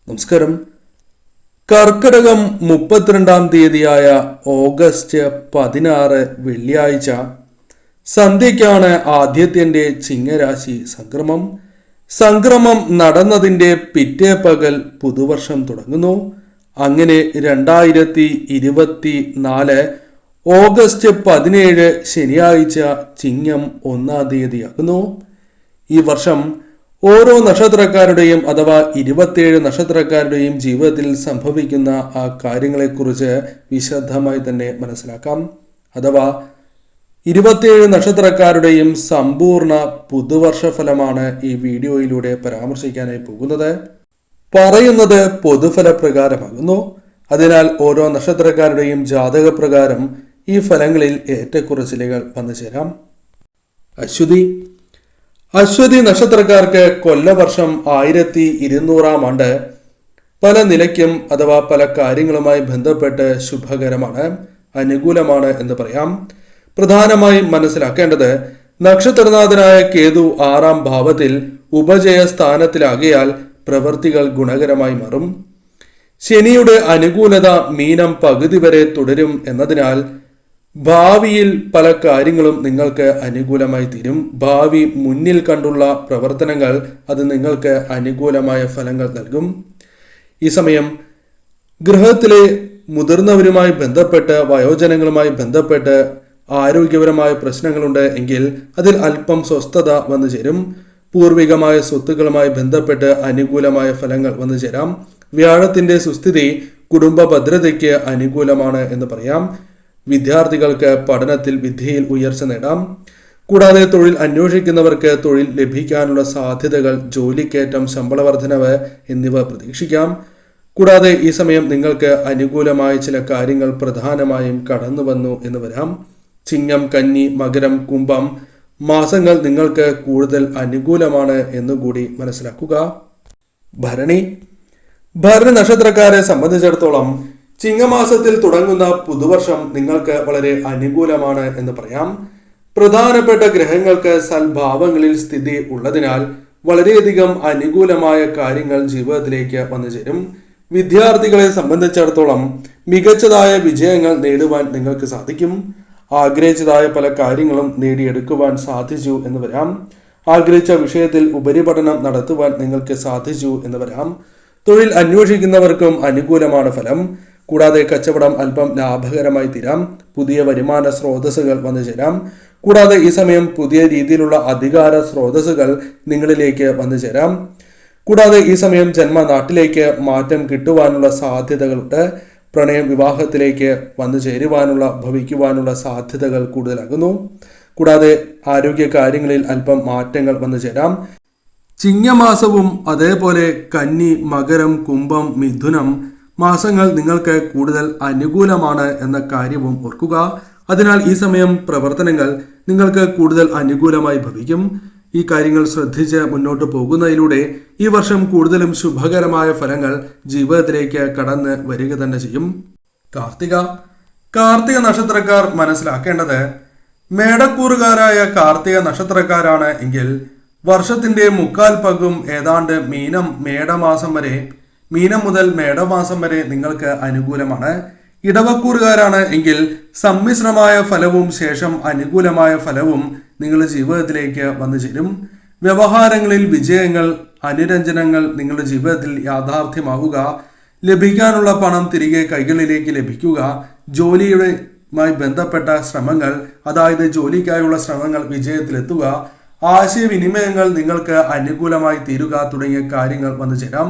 നമസ്കാരം. കർക്കിടകം 32-ാം തീയതിയായ ഓഗസ്റ്റ് 16 വെള്ളിയാഴ്ച സന്ധ്യയ്ക്കാണ് ആദ്യത്തെ ചിങ്ങരാശി സംക്രമം നടന്നതിൻ്റെ പിറ്റേ പകൽ പുതുവർഷം തുടങ്ങുന്നു. അങ്ങനെ 2024 ഓഗസ്റ്റ് 17 ശനിയാഴ്ച ചിങ്ങം 1-ാം തീയതിയാകുന്നു. ഈ വർഷം ഓരോ നക്ഷത്രക്കാരുടെയും അഥവാ 27 നക്ഷത്രക്കാരുടെയും ജീവിതത്തിൽ സംഭവിക്കുന്ന ആ കാര്യങ്ങളെക്കുറിച്ച് വിശദമായി തന്നെ മനസ്സിലാക്കാം. അഥവാ 27 നക്ഷത്രക്കാരുടെയും സമ്പൂർണ്ണ പുതുവർഷ ഫലമാണ് ഈ വീഡിയോയിലൂടെ പരാമർശിക്കാനായി പോകുന്നത്. പറയുന്നത് പൊതുഫല പ്രകാരമാകുന്നു. അതിനാൽ ഓരോ നക്ഷത്രക്കാരുടെയും ജാതകപ്രകാരം ഈ ഫലങ്ങളിൽ ഏറ്റക്കുറച്ചിലുകൾ വന്നു ചേരാം. അശ്വതി നക്ഷത്രക്കാർക്ക് കൊല്ലവർഷം 1200-ാം ആണ്ട് പല നിലയ്ക്കും അഥവാ പല കാര്യങ്ങളുമായി ബന്ധപ്പെട്ട് ശുഭകരമാണ്, അനുകൂലമാണ് എന്ന് പറയാം. പ്രധാനമായും മനസ്സിലാക്കേണ്ടത് നക്ഷത്രനാഥനായ കേതു 6-ാം ഭാവത്തിൽ ഉപജയ സ്ഥാനത്തിലാകിയാൽ പ്രവൃത്തികൾ ഗുണകരമായി മാറും. ശനിയുടെ അനുകൂലത മീനം പകുതി വരെ തുടരും എന്നതിനാൽ ഭാവിയിൽ പല കാര്യങ്ങളും നിങ്ങൾക്ക് അനുകൂലമായി തീരും. ഭാവി മുന്നിൽ കണ്ടുള്ള പ്രവർത്തനങ്ങൾ അത് നിങ്ങൾക്ക് അനുകൂലമായ ഫലങ്ങൾ നൽകും. ഈ സമയം ഗൃഹത്തിലെ മുതിർന്നവരുമായി ബന്ധപ്പെട്ട് വയോജനങ്ങളുമായി ബന്ധപ്പെട്ട് ആരോഗ്യപരമായ പ്രശ്നങ്ങളുണ്ട് എങ്കിൽ അതിൽ അല്പം സ്വസ്ഥത വന്നു ചേരും. പൂർവികമായ സ്വത്തുക്കളുമായി ബന്ധപ്പെട്ട് അനുകൂലമായ ഫലങ്ങൾ വന്നു ചേരാം. വ്യാഴത്തിന്റെ സുസ്ഥിതി കുടുംബ ഭദ്രതയ്ക്ക് അനുകൂലമാണ് എന്ന് പറയാം. വിദ്യാർത്ഥികൾക്ക് പഠനത്തിൽ വിദ്യയിൽ ഉയർച്ച നേടാം. കൂടാതെ തൊഴിൽ അന്വേഷിക്കുന്നവർക്ക് തൊഴിൽ ലഭിക്കാനുള്ള സാധ്യതകൾ, ജോലിക്കയറ്റം, ശമ്പള വർധനവ് എന്നിവ പ്രതീക്ഷിക്കാം. കൂടാതെ ഈ സമയം നിങ്ങൾക്ക് അനുകൂലമായ ചില കാര്യങ്ങൾ പ്രധാനമായും കടന്നു വന്നു എന്ന് വരാം. ചിങ്ങം, കന്നി, മകരം, കുംഭം മാസങ്ങൾ നിങ്ങൾക്ക് കൂടുതൽ അനുകൂലമാണ് എന്നുകൂടി മനസ്സിലാക്കുക. ഭരണി നക്ഷത്രക്കാരെ സംബന്ധിച്ചിടത്തോളം ചിങ്ങമാസത്തിൽ തുടങ്ങുന്ന പുതുവർഷം നിങ്ങൾക്ക് വളരെ അനുകൂലമാണ് എന്ന് പറയാം. പ്രധാനപ്പെട്ട ഗ്രഹങ്ങൾക്ക് സൽഭാവങ്ങളിൽ സ്ഥിതി ഉള്ളതിനാൽ വളരെയധികം അനുകൂലമായ കാര്യങ്ങൾ ജീവിതത്തിലേക്ക് വന്നു ചേരും. വിദ്യാർത്ഥികളെ സംബന്ധിച്ചിടത്തോളം മികച്ചതായ വിജയങ്ങൾ നേടുവാൻ നിങ്ങൾക്ക് സാധിക്കും. ആഗ്രഹിച്ചതായ പല കാര്യങ്ങളും നേടിയെടുക്കുവാൻ സാധിച്ചു എന്ന് വരാം. ആഗ്രഹിച്ച വിഷയത്തിൽ ഉപരിപഠനം നടത്തുവാൻ നിങ്ങൾക്ക് സാധിച്ചു എന്ന് വരാം. തൊഴിൽ അന്വേഷിക്കുന്നവർക്കും അനുകൂലമാണ് ഫലം. കൂടാതെ കച്ചവടം അല്പം ലാഭകരമായി തീരാം. പുതിയ വരുമാന സ്രോതസ്സുകൾ വന്നു ചേരാം. കൂടാതെ ഈ സമയം പുതിയ രീതിയിലുള്ള അധികാര സ്രോതസ്സുകൾ നിങ്ങളിലേക്ക് വന്നു ചേരാം. കൂടാതെ ഈ സമയം ജന്മനാട്ടിലേക്ക് മാറ്റം കിട്ടുവാനുള്ള സാധ്യതകളുണ്ട്. പ്രണയം വിവാഹത്തിലേക്ക് വന്നു ചേരുവാനുള്ള ഭവിക്കുവാനുള്ള സാധ്യതകൾ കൂടുതലാകുന്നു. കൂടാതെ ആരോഗ്യ കാര്യങ്ങളിൽ അല്പം മാറ്റങ്ങൾ വന്നു ചേരാം. ചിങ്ങമാസവും അതേപോലെ കന്നി, മകരം, കുംഭം, മിഥുനം മാസങ്ങൾ നിങ്ങൾക്ക് കൂടുതൽ അനുകൂലമാണ് എന്ന കാര്യവും ഓർക്കുക. അതിനാൽ ഈ സമയം പ്രവർത്തനങ്ങൾ നിങ്ങൾക്ക് കൂടുതൽ അനുകൂലമായി ഭവിക്കും. ഈ കാര്യങ്ങൾ ശ്രദ്ധിച്ച് മുന്നോട്ട് പോകുന്നതിലൂടെ ഈ വർഷം കൂടുതലും ശുഭകരമായ ഫലങ്ങൾ ജീവിതത്തിലേക്ക് കടന്ന് വരിക തന്നെ ചെയ്യും. കാർത്തിക നക്ഷത്രക്കാർ മനസ്സിലാക്കേണ്ടത് മേടക്കൂറുകാരായ കാർത്തിക നക്ഷത്രക്കാരാണ് എങ്കിൽ വർഷത്തിന്റെ മുക്കാൽ പങ്കും ഏതാണ്ട് മീനം മുതൽ മേടമാസം വരെ നിങ്ങൾക്ക് അനുകൂലമാണ്. ഇടവക്കൂറുകാരാണ് എങ്കിൽ സമ്മിശ്രമായ ഫലവും ശേഷം അനുകൂലമായ ഫലവും നിങ്ങളുടെ ജീവിതത്തിലേക്ക് വന്നു ചേരും. വ്യവഹാരങ്ങളിൽ വിജയങ്ങൾ, അനുരഞ്ജനങ്ങൾ നിങ്ങളുടെ ജീവിതത്തിൽ യാഥാർത്ഥ്യമാവുക, ലഭിക്കാനുള്ള പണം തിരികെ കൈകളിലേക്ക് ലഭിക്കുക, ജോലിയുമായി ബന്ധപ്പെട്ട ശ്രമങ്ങൾ, അതായത് ജോലിക്കായുള്ള ശ്രമങ്ങൾ വിജയത്തിലെത്തുക, ആശയവിനിമയങ്ങൾ നിങ്ങൾക്ക് അനുകൂലമായി തീരുക തുടങ്ങിയ കാര്യങ്ങൾ വന്നു ചേരാം.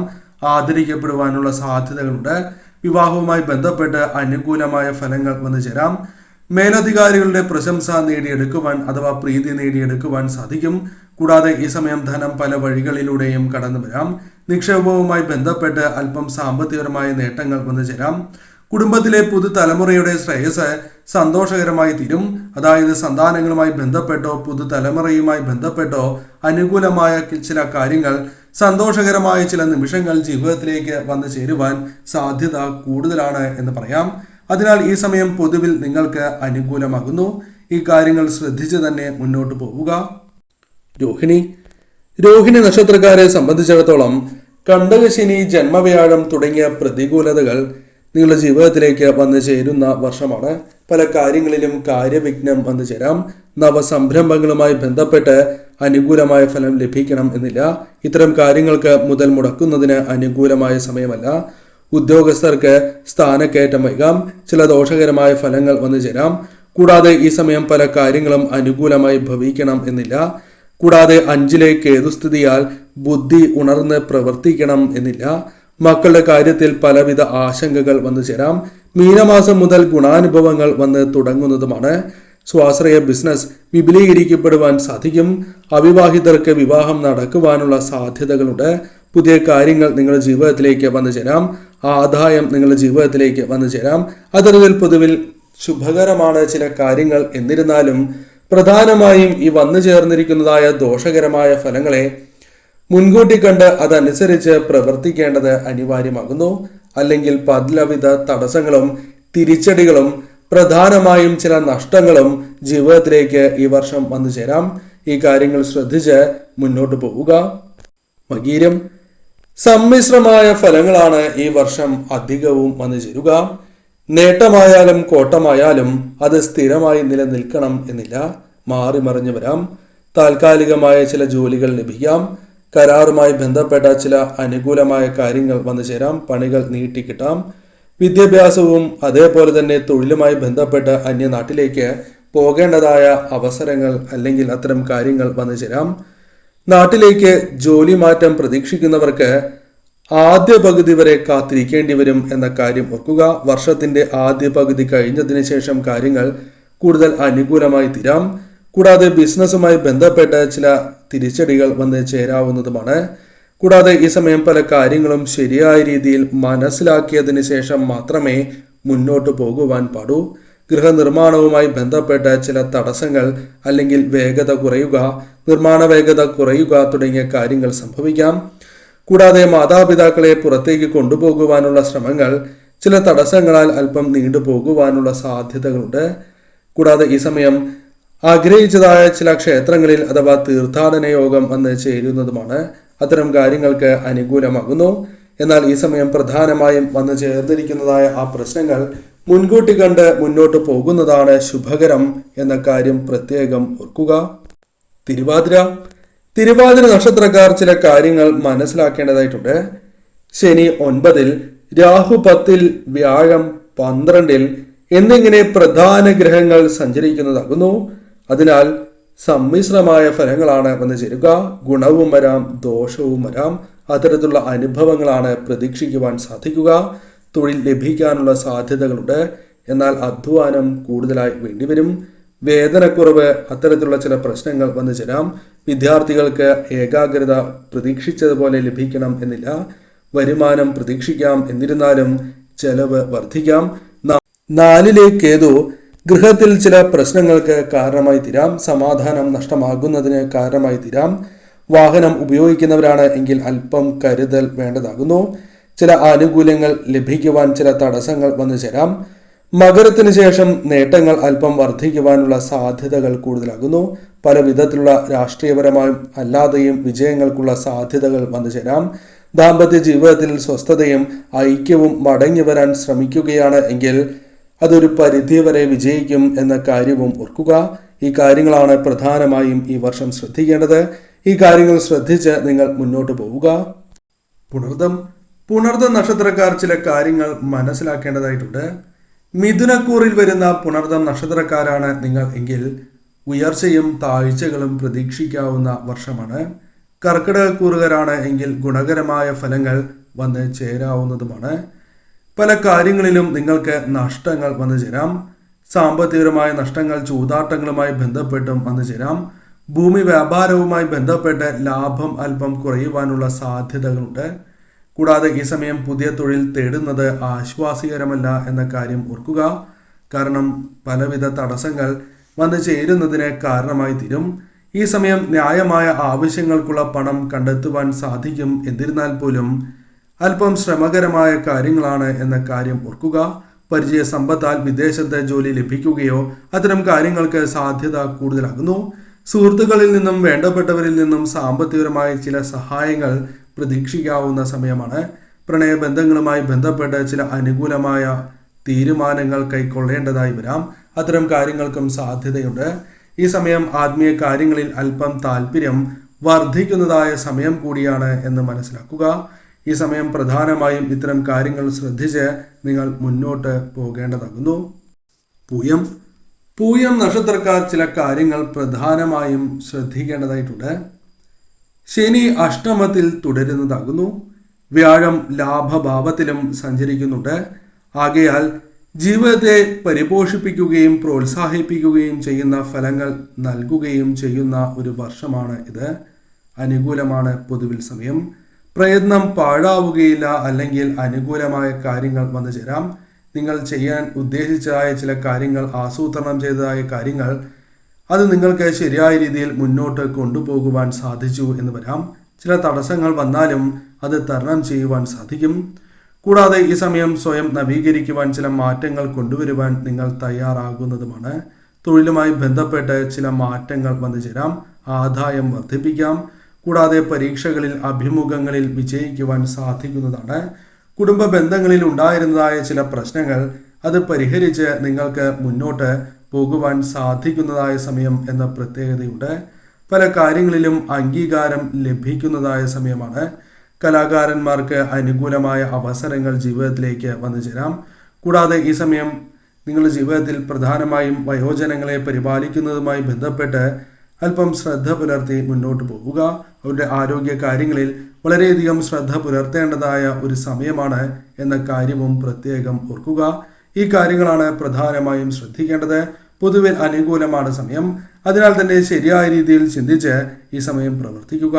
ആദരിക്കപ്പെടുവാനുള്ള സാധ്യതകളുണ്ട്. വിവാഹവുമായി ബന്ധപ്പെട്ട് അനുകൂലമായ ഫലങ്ങൾ വന്നു ചേരാം. മേലധികാരികളുടെ പ്രശംസ നേടിയെടുക്കുവാൻ അഥവാ പ്രീതി നേടിയെടുക്കുവാൻ സാധിക്കും. കൂടാതെ ഈ സമയം ധനം പല വഴികളിലൂടെയും കടന്നു വരാം. നിക്ഷേപവുമായി ബന്ധപ്പെട്ട് അല്പം സാമ്പത്തികപരമായ നേട്ടങ്ങൾ വന്നു ചേരാം. കുടുംബത്തിലെ പുതുതലമുറയുടെ ശ്രേയസ് സന്തോഷകരമായി തീരും. അതായത് സന്താനങ്ങളുമായി ബന്ധപ്പെട്ടോ പുതുതലമുറയുമായി ബന്ധപ്പെട്ടോ അനുകൂലമായ ചില കാര്യങ്ങൾ, സന്തോഷകരമായ ചില നിമിഷങ്ങൾ ജീവിതത്തിലേക്ക് വന്നു ചേരുവാൻ സാധ്യത കൂടുതലാണ് എന്ന് പറയാം. അതിനാൽ ഈ സമയം പൊതുവിൽ നിങ്ങൾക്ക് അനുകൂലമാകുന്നു. ഈ കാര്യങ്ങൾ ശ്രദ്ധിച്ച് തന്നെ മുന്നോട്ട് പോവുക. രോഹിണി നക്ഷത്രക്കാരെ സംബന്ധിച്ചിടത്തോളം കണ്ടകശനി, ജന്മവ്യാഴം തുടങ്ങിയ പ്രതികൂലതകൾ നിങ്ങളുടെ ജീവിതത്തിലേക്ക് വന്നു ചേരുന്ന വർഷമാണ്. പല കാര്യങ്ങളിലും കാര്യവിഘ്നം വന്നു ചേരാം. നവസംരംഭങ്ങളുമായി ബന്ധപ്പെട്ട് അനുകൂലമായ ഫലം ലഭിക്കണം എന്നില്ല. ഇത്തരം കാര്യങ്ങൾക്ക് മുതൽ മുടക്കുന്നതിന് അനുകൂലമായ സമയമല്ല. ഉദ്യോഗസ്ഥർക്ക് സ്ഥാനക്കയറ്റം വൈകാം. ചില ദോഷകരമായ ഫലങ്ങൾ വന്നു ചേരാം. കൂടാതെ ഈ സമയം പല കാര്യങ്ങളും അനുകൂലമായി ഭവിക്കണം എന്നില്ല. കൂടാതെ 5-ലെ കേതുസ്ഥിതിയാൽ ബുദ്ധി ഉണർന്ന് പ്രവർത്തിക്കണം എന്നില്ല. മക്കളുടെ കാര്യത്തിൽ പലവിധ ആശങ്കകൾ വന്നു ചേരാം. മീനമാസം മുതൽ ഗുണാനുഭവങ്ങൾ വന്ന് തുടങ്ങുന്നതുമാണ്. സ്വാശ്രയ ബിസിനസ് വിപുലീകരിക്കപ്പെടുവാൻ സാധിക്കും. അവിവാഹിതർക്ക് വിവാഹം നടക്കുവാനുള്ള സാധ്യതകളുണ്ട്. പുതിയ കാര്യങ്ങൾ നിങ്ങളുടെ ജീവിതത്തിലേക്ക് വന്നു ചേരാം. ആദായം നിങ്ങളുടെ ജീവിതത്തിലേക്ക് വന്നു ചേരാം. അത്തരത്തിൽ പൊതുവിൽ ശുഭകരമാണ് ചില കാര്യങ്ങൾ. എന്നിരുന്നാലും പ്രധാനമായും ഈ വന്നു ചേർന്നിരിക്കുന്നതായ ദോഷകരമായ ഫലങ്ങളെ മുൻകൂട്ടി കണ്ട് അതനുസരിച്ച് പ്രവർത്തിക്കേണ്ടത് അനിവാര്യമാകുന്നു. അല്ലെങ്കിൽ പലവിധ തടസ്സങ്ങളും തിരിച്ചടികളും പ്രധാനമായും ചില നഷ്ടങ്ങളും ജീവിതത്തിലേക്ക് ഈ വർഷം വന്നു ചേരാം. ഈ കാര്യങ്ങൾ ശ്രദ്ധിച്ച് മുന്നോട്ട് പോവുക. മകീരം, സമ്മിശ്രമായ ഫലങ്ങളാണ് ഈ വർഷം അധികവും വന്നു ചേരുക. നേട്ടമായാലും കോട്ടമായാലും അത് സ്ഥിരമായി നിലനിൽക്കണം എന്നില്ല. മാറി മറിഞ്ഞു വരാം. താൽക്കാലികമായ ചില ജോലികൾ ലഭിക്കാം. കരാറുമായി ബന്ധപ്പെട്ട ചില അനുകൂലമായ കാര്യങ്ങൾ വന്നു ചേരാം. പണികൾ നീട്ടിക്കിട്ടാം. വിദ്യാഭ്യാസവും അതേപോലെ തന്നെ തൊഴിലുമായി ബന്ധപ്പെട്ട് അന്യനാട്ടിലേക്ക് പോകേണ്ടതായ അവസരങ്ങൾ അല്ലെങ്കിൽ അത്തരം കാര്യങ്ങൾ വന്നു ചേരാം. നാട്ടിലേക്ക് ജോലി മാറ്റം പ്രതീക്ഷിക്കുന്നവർക്ക് ആദ്യ പകുതി വരെ കാത്തിരിക്കേണ്ടി വരും എന്ന കാര്യം ഓർക്കുക. വർഷത്തിന്റെ ആദ്യ പകുതി കഴിഞ്ഞതിന് ശേഷം കാര്യങ്ങൾ കൂടുതൽ അനുകൂലമായി തീരാം. കൂടാതെ ബിസിനസ്സുമായി ബന്ധപ്പെട്ട് ചില തിരിച്ചടികൾ വന്ന് ചേരാവുന്നതുമാണ്. കൂടാതെ ഈ സമയം പല കാര്യങ്ങളും ശരിയായ രീതിയിൽ മനസ്സിലാക്കിയതിന് ശേഷം മാത്രമേ മുന്നോട്ട് പോകുവാൻ പാടൂ. ഗൃഹനിർമ്മാണവുമായി ബന്ധപ്പെട്ട ചില തടസ്സങ്ങൾ അല്ലെങ്കിൽ വേഗത കുറയുക, നിർമ്മാണ വേഗത കുറയുക തുടങ്ങിയ കാര്യങ്ങൾ സംഭവിക്കാം. കൂടാതെ മാതാപിതാക്കളെ പുറത്തേക്ക് കൊണ്ടുപോകുവാനുള്ള ശ്രമങ്ങൾ ചില തടസ്സങ്ങളാൽ അല്പം നീണ്ടുപോകുവാനുള്ള സാധ്യതകളുണ്ട്. കൂടാതെ ഈ സമയം ആഗ്രഹിച്ചതായ ചില ക്ഷേത്രങ്ങളിൽ അഥവാ തീർത്ഥാടന യോഗം വന്ന് ചേരുന്നതുമാണ്. അത്തരം കാര്യങ്ങൾക്ക് അനുകൂലമാകുന്നു. എന്നാൽ ഈ സമയം പ്രധാനമായും വന്നു ചേർന്നിരിക്കുന്നതായ ആ പ്രശ്നങ്ങൾ മുൻകൂട്ടി കണ്ട് മുന്നോട്ട് പോകുന്നതാണ് ശുഭകരം എന്ന കാര്യം പ്രത്യേകം ഓർക്കുക. തിരുവാതിര നക്ഷത്രക്കാർ ചില കാര്യങ്ങൾ മനസ്സിലാക്കേണ്ടതായിട്ടുണ്ട്. ശനി 9-ൽ, രാഹു 10-ൽ, വ്യാഴം 12-ൽ എന്നിങ്ങനെ പ്രധാന ഗ്രഹങ്ങൾ സഞ്ചരിക്കുന്നതാകുന്നു. അതിനാൽ സമ്മിശ്രമായ ഫലങ്ങളാണ് വന്നു ചേരുക. ഗുണവും വരാം, ദോഷവും വരാം. അത്തരത്തിലുള്ള അനുഭവങ്ങളാണ് പ്രതീക്ഷിക്കുവാൻ സാധിക്കുക. തൊഴിൽ ലഭിക്കാനുള്ള സാധ്യതകളുണ്ട്. എന്നാൽ അധ്വാനം കൂടുതലായി വേണ്ടിവരും. വേതനക്കുറവ്, അത്തരത്തിലുള്ള ചില പ്രശ്നങ്ങൾ വന്നു ചേരാം. വിദ്യാർത്ഥികൾക്ക് ഏകാഗ്രത പ്രതീക്ഷിച്ചതുപോലെ ലഭിക്കണം എന്നില്ല. വരുമാനം പ്രതീക്ഷിക്കാം. എന്നിരുന്നാലും ചെലവ് വർദ്ധിക്കാം. 4-ലെ കേതു ഗൃഹത്തിൽ ചില പ്രശ്നങ്ങൾക്ക് കാരണമായി തീരാം. സമാധാനം നഷ്ടമാകുന്നതിന് കാരണമായി തീരാം. വാഹനം ഉപയോഗിക്കുന്നവരാണ് എങ്കിൽ അല്പം കരുതൽ വേണ്ടതാകുന്നു. ചില ആനുകൂല്യങ്ങൾ ലഭിക്കുവാൻ ചില തടസ്സങ്ങൾ വന്നു ചേരാം. മകരത്തിന് ശേഷം നേട്ടങ്ങൾ അല്പം വർദ്ധിക്കുവാനുള്ള സാധ്യതകൾ കൂടുതലാകുന്നു. പല വിധത്തിലുള്ള രാഷ്ട്രീയപരമായും അല്ലാതെയും വിജയങ്ങൾക്കുള്ള സാധ്യതകൾ വന്നു ചേരാം. ദാമ്പത്യ ജീവിതത്തിൽ സ്വസ്ഥതയും ഐക്യവും മടങ്ങി വരാൻ ശ്രമിക്കുകയാണ് എങ്കിൽ അതൊരു പരിധിവരെ വിജയിക്കും എന്ന കാര്യവും ഓർക്കുക. ഈ കാര്യങ്ങളാണ് പ്രധാനമായും ഈ വർഷം ശ്രദ്ധിക്കേണ്ടത്. ഈ കാര്യങ്ങൾ ശ്രദ്ധിച്ച് നിങ്ങൾ മുന്നോട്ട് പോവുക. പുണർദം നക്ഷത്രക്കാർ ചില കാര്യങ്ങൾ മനസ്സിലാക്കേണ്ടതായിട്ടുണ്ട്. മിഥുനക്കൂറിൽ വരുന്ന പുണർദം നക്ഷത്രക്കാരാണ് നിങ്ങൾ എങ്കിൽ ഉയർച്ചയും താഴ്ചകളും പ്രതീക്ഷിക്കാവുന്ന വർഷമാണ്. കർക്കിടകക്കൂറുകാരാണ് എങ്കിൽ ഗുണകരമായ ഫലങ്ങൾ വന്ന് ചേരാവുന്നതുമാണ്. പല കാര്യങ്ങളിലും നിങ്ങൾക്ക് നഷ്ടങ്ങൾ വന്നു ചേരാം. സാമ്പത്തികപരമായ നഷ്ടങ്ങൾ ചൂതാട്ടങ്ങളുമായി ബന്ധപ്പെട്ടും വന്നു ചേരാം. ഭൂമി വ്യാപാരവുമായി ബന്ധപ്പെട്ട് ലാഭം അല്പം കുറയുവാനുള്ള സാധ്യതകളുണ്ട്. കൂടാതെ ഈ സമയം പുതിയ തൊഴിൽ തേടുന്നത് ആശ്വാസകരമല്ല എന്ന കാര്യം ഓർക്കുക. കാരണം പലവിധ തടസ്സങ്ങൾ വന്നു ചേരുന്നതിന് കാരണമായി തീരും. ഈ സമയം ന്യായമായ ആവശ്യങ്ങൾക്കുള്ള പണം കണ്ടെത്തുവാൻ സാധിക്കും. എന്നിരുന്നാൽ പോലും അല്പം ശ്രമകരമായ കാര്യങ്ങളാണ് എന്ന കാര്യം ഓർക്കുക. പരിചയ സമ്പത്താൽ വിദേശത്തെ ജോലി ലഭിക്കുകയോ അത്തരം കാര്യങ്ങൾക്ക് സാധ്യത കൂടുതലാകുന്നു. സുഹൃത്തുക്കളിൽ നിന്നും വേണ്ടപ്പെട്ടവരിൽ നിന്നും സാമ്പത്തികപരമായ ചില സഹായങ്ങൾ പ്രതീക്ഷിക്കാവുന്ന സമയമാണ്. പ്രണയബന്ധങ്ങളുമായി ബന്ധപ്പെട്ട് ചില അനുകൂലമായ തീരുമാനങ്ങൾ കൈക്കൊള്ളേണ്ടതായി വരാം. അത്തരം കാര്യങ്ങൾക്കും സാധ്യതയുണ്ട്. ഈ സമയം ആത്മീയ കാര്യങ്ങളിൽ അല്പം താല്പര്യം വർദ്ധിക്കുന്നതായ സമയം കൂടിയാണ് എന്ന് മനസ്സിലാക്കുക. ഈ സമയം പ്രധാനമായും ഇത്തരം കാര്യങ്ങൾ ശ്രദ്ധിച്ച് നിങ്ങൾ മുന്നോട്ട് പോകേണ്ടതാകുന്നു. പൂയം നക്ഷത്രക്കാർ ചില കാര്യങ്ങൾ പ്രധാനമായും ശ്രദ്ധിക്കേണ്ടതായിട്ടുണ്ട്. ശനി അഷ്ടമത്തിൽ തുടരുന്നതാകുന്നു. വ്യാഴം ലാഭഭാവത്തിലും സഞ്ചരിക്കുന്നുണ്ട്. ആകയാൽ ജീവിതത്തെ പരിപോഷിപ്പിക്കുകയും പ്രോത്സാഹിപ്പിക്കുകയും ചെയ്യുന്ന ഫലങ്ങൾ നൽകുകയും ചെയ്യുന്ന ഒരു വർഷമാണ് ഇത്. അനുകൂലമാണ് പൊതുവിൽ സമയം. പ്രയത്നം പാഴാവുകയില്ല, അല്ലെങ്കിൽ അനുകൂലമായ കാര്യങ്ങൾ വന്നു ചേരാം. നിങ്ങൾ ചെയ്യാൻ ഉദ്ദേശിച്ചതായ ചില കാര്യങ്ങൾ, ആസൂത്രണം ചെയ്തതായ കാര്യങ്ങൾ, അത് നിങ്ങൾക്ക് ശരിയായ രീതിയിൽ മുന്നോട്ട് കൊണ്ടുപോകുവാൻ സാധിച്ചു എന്ന് വരാം. ചില തടസ്സങ്ങൾ വന്നാലും അത് തരണം ചെയ്യുവാൻ സാധിക്കും. കൂടാതെ ഈ സമയം സ്വയം നവീകരിക്കുവാൻ, ചില മാറ്റങ്ങൾ കൊണ്ടുവരുവാൻ നിങ്ങൾ തയ്യാറാകുന്നതുമാണ്. തൊഴിലുമായി ബന്ധപ്പെട്ട് ചില മാറ്റങ്ങൾ വന്നു ചേരാം. ആദായം വർദ്ധിപ്പിക്കാം. കൂടാതെ പരീക്ഷകളിൽ, അഭിമുഖങ്ങളിൽ വിജയിക്കുവാൻ സാധിക്കുന്നതാണ്. കുടുംബ ബന്ധങ്ങളിൽ ഉണ്ടായിരുന്നതായ ചില പ്രശ്നങ്ങൾ, അത് പരിഹരിച്ച് നിങ്ങൾക്ക് മുന്നോട്ട് പോകുവാൻ സാധിക്കുന്നതായ സമയം എന്ന പ്രത്യേകതയുണ്ട്. പല കാര്യങ്ങളിലും അംഗീകാരം ലഭിക്കുന്നതായ സമയമാണ്. കലാകാരന്മാർക്ക് അനുകൂലമായ അവസരങ്ങൾ ജീവിതത്തിലേക്ക് വന്നു ചേരാം. കൂടാതെ ഈ സമയം നിങ്ങളുടെ ജീവിതത്തിൽ പ്രധാനമായും വയോജനങ്ങളെ പരിപാലിക്കുന്നതുമായി ബന്ധപ്പെട്ട് അല്പം ശ്രദ്ധ പുലർത്തി മുന്നോട്ട് പോവുക. അവരുടെ ആരോഗ്യ കാര്യങ്ങളിൽ വളരെയധികം ശ്രദ്ധ പുലർത്തേണ്ടതായ ഒരു സമയമാണ് എന്ന കാര്യവും പ്രത്യേകം ഓർക്കുക. ഈ കാര്യങ്ങളാണ് പ്രധാനമായും ശ്രദ്ധിക്കേണ്ടത്. പൊതുവിൽ അനുകൂലമാണ് സമയം. അതിനാൽ തന്നെ ശരിയായ രീതിയിൽ ചിന്തിച്ച് ഈ സമയം പ്രവർത്തിക്കുക.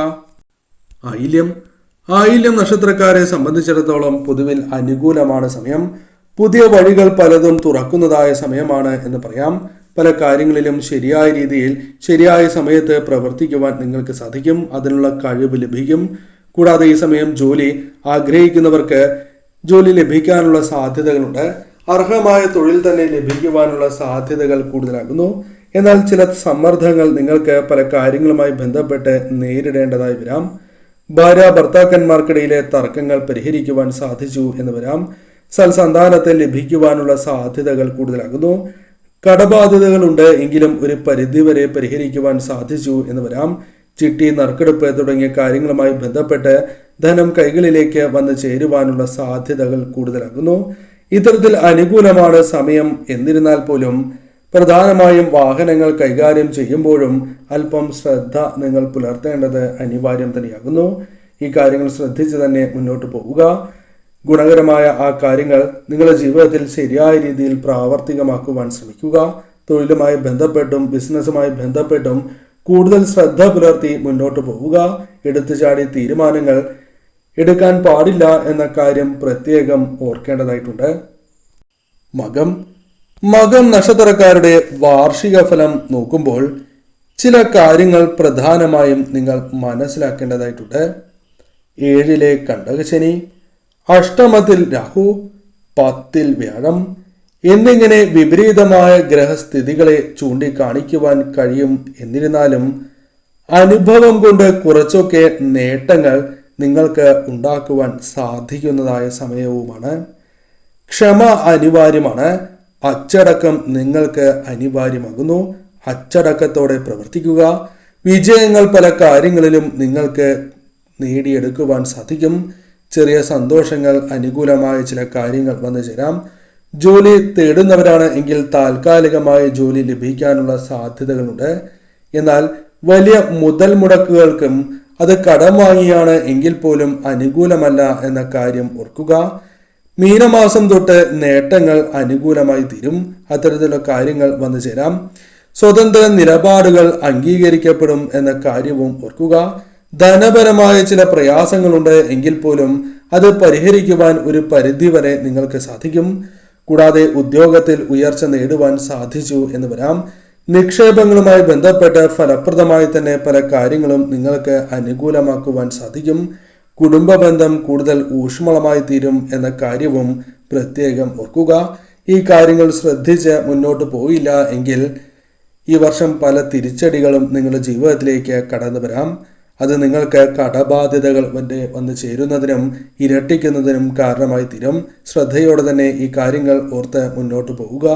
ആയില്യം നക്ഷത്രക്കാരെ സംബന്ധിച്ചിടത്തോളം പൊതുവിൽ അനുകൂലമാണ് സമയം. പുതിയ വഴികൾ പലതും തുറക്കുന്നതായ സമയമാണ് എന്ന് പറയാം. പല കാര്യങ്ങളിലും ശരിയായ രീതിയിൽ ശരിയായ സമയത്ത് പ്രവർത്തിക്കുവാൻ നിങ്ങൾക്ക് സാധിക്കും. അതിനുള്ള കഴിവ് ലഭിക്കും. കൂടാതെ ഈ സമയം ജോലി ആഗ്രഹിക്കുന്നവർക്ക് ജോലി ലഭിക്കാനുള്ള സാധ്യതകളുണ്ട്. അർഹമായ തൊഴിൽ തന്നെ ലഭിക്കുവാനുള്ള സാധ്യതകൾ കൂടുതലാകുന്നു. എന്നാൽ ചില സമ്മർദ്ദങ്ങൾ നിങ്ങൾക്ക് പല കാര്യങ്ങളുമായി ബന്ധപ്പെട്ട് നേരിടേണ്ടതായി വരാം. ഭാര്യ ഭർത്താക്കന്മാർക്കിടയിലെ തർക്കങ്ങൾ പരിഹരിക്കുവാൻ സാധിച്ചു എന്ന് വരാം. സൽസന്താനത്തെ ലഭിക്കുവാനുള്ള സാധ്യതകൾ കൂടുതലാകുന്നു. കടബാധ്യതകളുണ്ട്, എങ്കിലും ഒരു പരിധിവരെ പരിഹരിക്കുവാൻ സാധിച്ചു എന്ന് വരാം. ചിട്ടി, നറുക്കെടുപ്പ് തുടങ്ങിയ കാര്യങ്ങളുമായി ബന്ധപ്പെട്ട് ധനം കൈകളിലേക്ക് വന്നു ചേരുവാനുള്ള സാധ്യതകൾ കൂടുതലാകുന്നു. ഇത്തരത്തിൽ അനുകൂലമാണ് സമയം. എന്നിരുന്നാൽ പോലും പ്രധാനമായും വാഹനങ്ങൾ കൈകാര്യം ചെയ്യുമ്പോഴും അല്പം ശ്രദ്ധ നിങ്ങൾ പുലർത്തേണ്ടത് അനിവാര്യം തന്നെയാകുന്നു. ഈ കാര്യങ്ങൾ ശ്രദ്ധിച്ച് തന്നെ മുന്നോട്ട് പോവുക. ഗുണകരമായ ആ കാര്യങ്ങൾ നിങ്ങളുടെ ജീവിതത്തിൽ ശരിയായ രീതിയിൽ പ്രാവർത്തികമാക്കുവാൻ ശ്രമിക്കുക. തൊഴിലുമായി ബന്ധപ്പെട്ടും ബിസിനസ്സുമായി ബന്ധപ്പെട്ടും കൂടുതൽ ശ്രദ്ധ പുലർത്തി മുന്നോട്ട് പോവുക. എടുത്തുചാടി തീരുമാനങ്ങൾ എടുക്കാൻ പാടില്ല എന്ന കാര്യം പ്രത്യേകം ഓർക്കേണ്ടതായിട്ടുണ്ട്. മകം നക്ഷത്രക്കാരുടെ വാർഷിക ഫലം നോക്കുമ്പോൾ ചില കാര്യങ്ങൾ പ്രധാനമായും നിങ്ങൾ മനസ്സിലാക്കേണ്ടതായിട്ടുണ്ട്. 7 കണ്ടകശനി, അഷ്ടമത്തിൽ രാഹു, 10 വ്യാഴം എന്നിങ്ങനെ വിപരീതമായ ഗ്രഹസ്ഥിതികളെ ചൂണ്ടിക്കാണിക്കുവാൻ കഴിയും. എന്നിരുന്നാലും അനുഭവം കൊണ്ട് കുറച്ചൊക്കെ നേട്ടങ്ങൾ നിങ്ങൾക്ക് ഉണ്ടാക്കുവാൻ സാധിക്കുന്നതായ സമയവുമാണ്. ക്ഷമ അനിവാര്യമാണ്. അച്ചടക്കം നിങ്ങൾക്ക് അനിവാര്യമാകുന്നു. അച്ചടക്കത്തോടെ പ്രവർത്തിക്കുക. വിജയങ്ങൾ പല കാര്യങ്ങളിലും നിങ്ങൾക്ക് നേടിയെടുക്കുവാൻ സാധിക്കും. ചെറിയ സന്തോഷങ്ങൾ, അനുകൂലമായ ചില കാര്യങ്ങൾ വന്നു ചേരാം. ജോലി തേടുന്നവരാണ് എങ്കിൽ താൽക്കാലികമായ ജോലി ലഭിക്കാനുള്ള സാധ്യതകളുണ്ട്. എന്നാൽ വലിയ മുതൽ മുടക്കുകൾക്കും അത് കടം വാങ്ങിയാണ് എങ്കിൽ പോലും അനുകൂലമല്ല എന്ന കാര്യം ഓർക്കുക. മീനമാസം തൊട്ട് നേട്ടങ്ങൾ അനുകൂലമായി തീരും. അത്തരത്തിലുള്ള കാര്യങ്ങൾ വന്നു ചേരാം. സ്വതന്ത്ര നിലപാടുകൾ അംഗീകരിക്കപ്പെടും എന്ന കാര്യവും ഓർക്കുക. ധനപരമായ ചില പ്രയാസങ്ങളുണ്ട് എങ്കിൽ പോലും അത് പരിഹരിക്കുവാൻ ഒരു പരിധിവരെ നിങ്ങൾക്ക് സാധിക്കും. കൂടാതെ ഉദ്യോഗത്തിൽ ഉയർച്ച നേടുവാൻ സാധിച്ചു എന്ന് വരാം. നിക്ഷേപങ്ങളുമായി ബന്ധപ്പെട്ട് ഫലപ്രദമായി തന്നെ പല കാര്യങ്ങളും നിങ്ങൾക്ക് അനുകൂലമാക്കുവാൻ സാധിക്കും. കുടുംബ ബന്ധം കൂടുതൽ ഊഷ്മളമായി തീരും എന്ന കാര്യവും പ്രത്യേകം ഓർക്കുക. ഈ കാര്യങ്ങൾ ശ്രദ്ധിച്ച് മുന്നോട്ട് പോയില്ല എങ്കിൽ ഈ വർഷം പല തിരിച്ചടികളും നിങ്ങളുടെ ജീവിതത്തിലേക്ക് കടന്നു വരാം. അത് നിങ്ങൾക്ക് കടബാധ്യതകൾ വന്ന് ചേരുന്നതിനും ഇരട്ടിക്കുന്നതിനും കാരണമായി തീരും. ശ്രദ്ധയോടെ തന്നെ ഈ കാര്യങ്ങൾ ഓർത്ത് മുന്നോട്ട് പോവുക.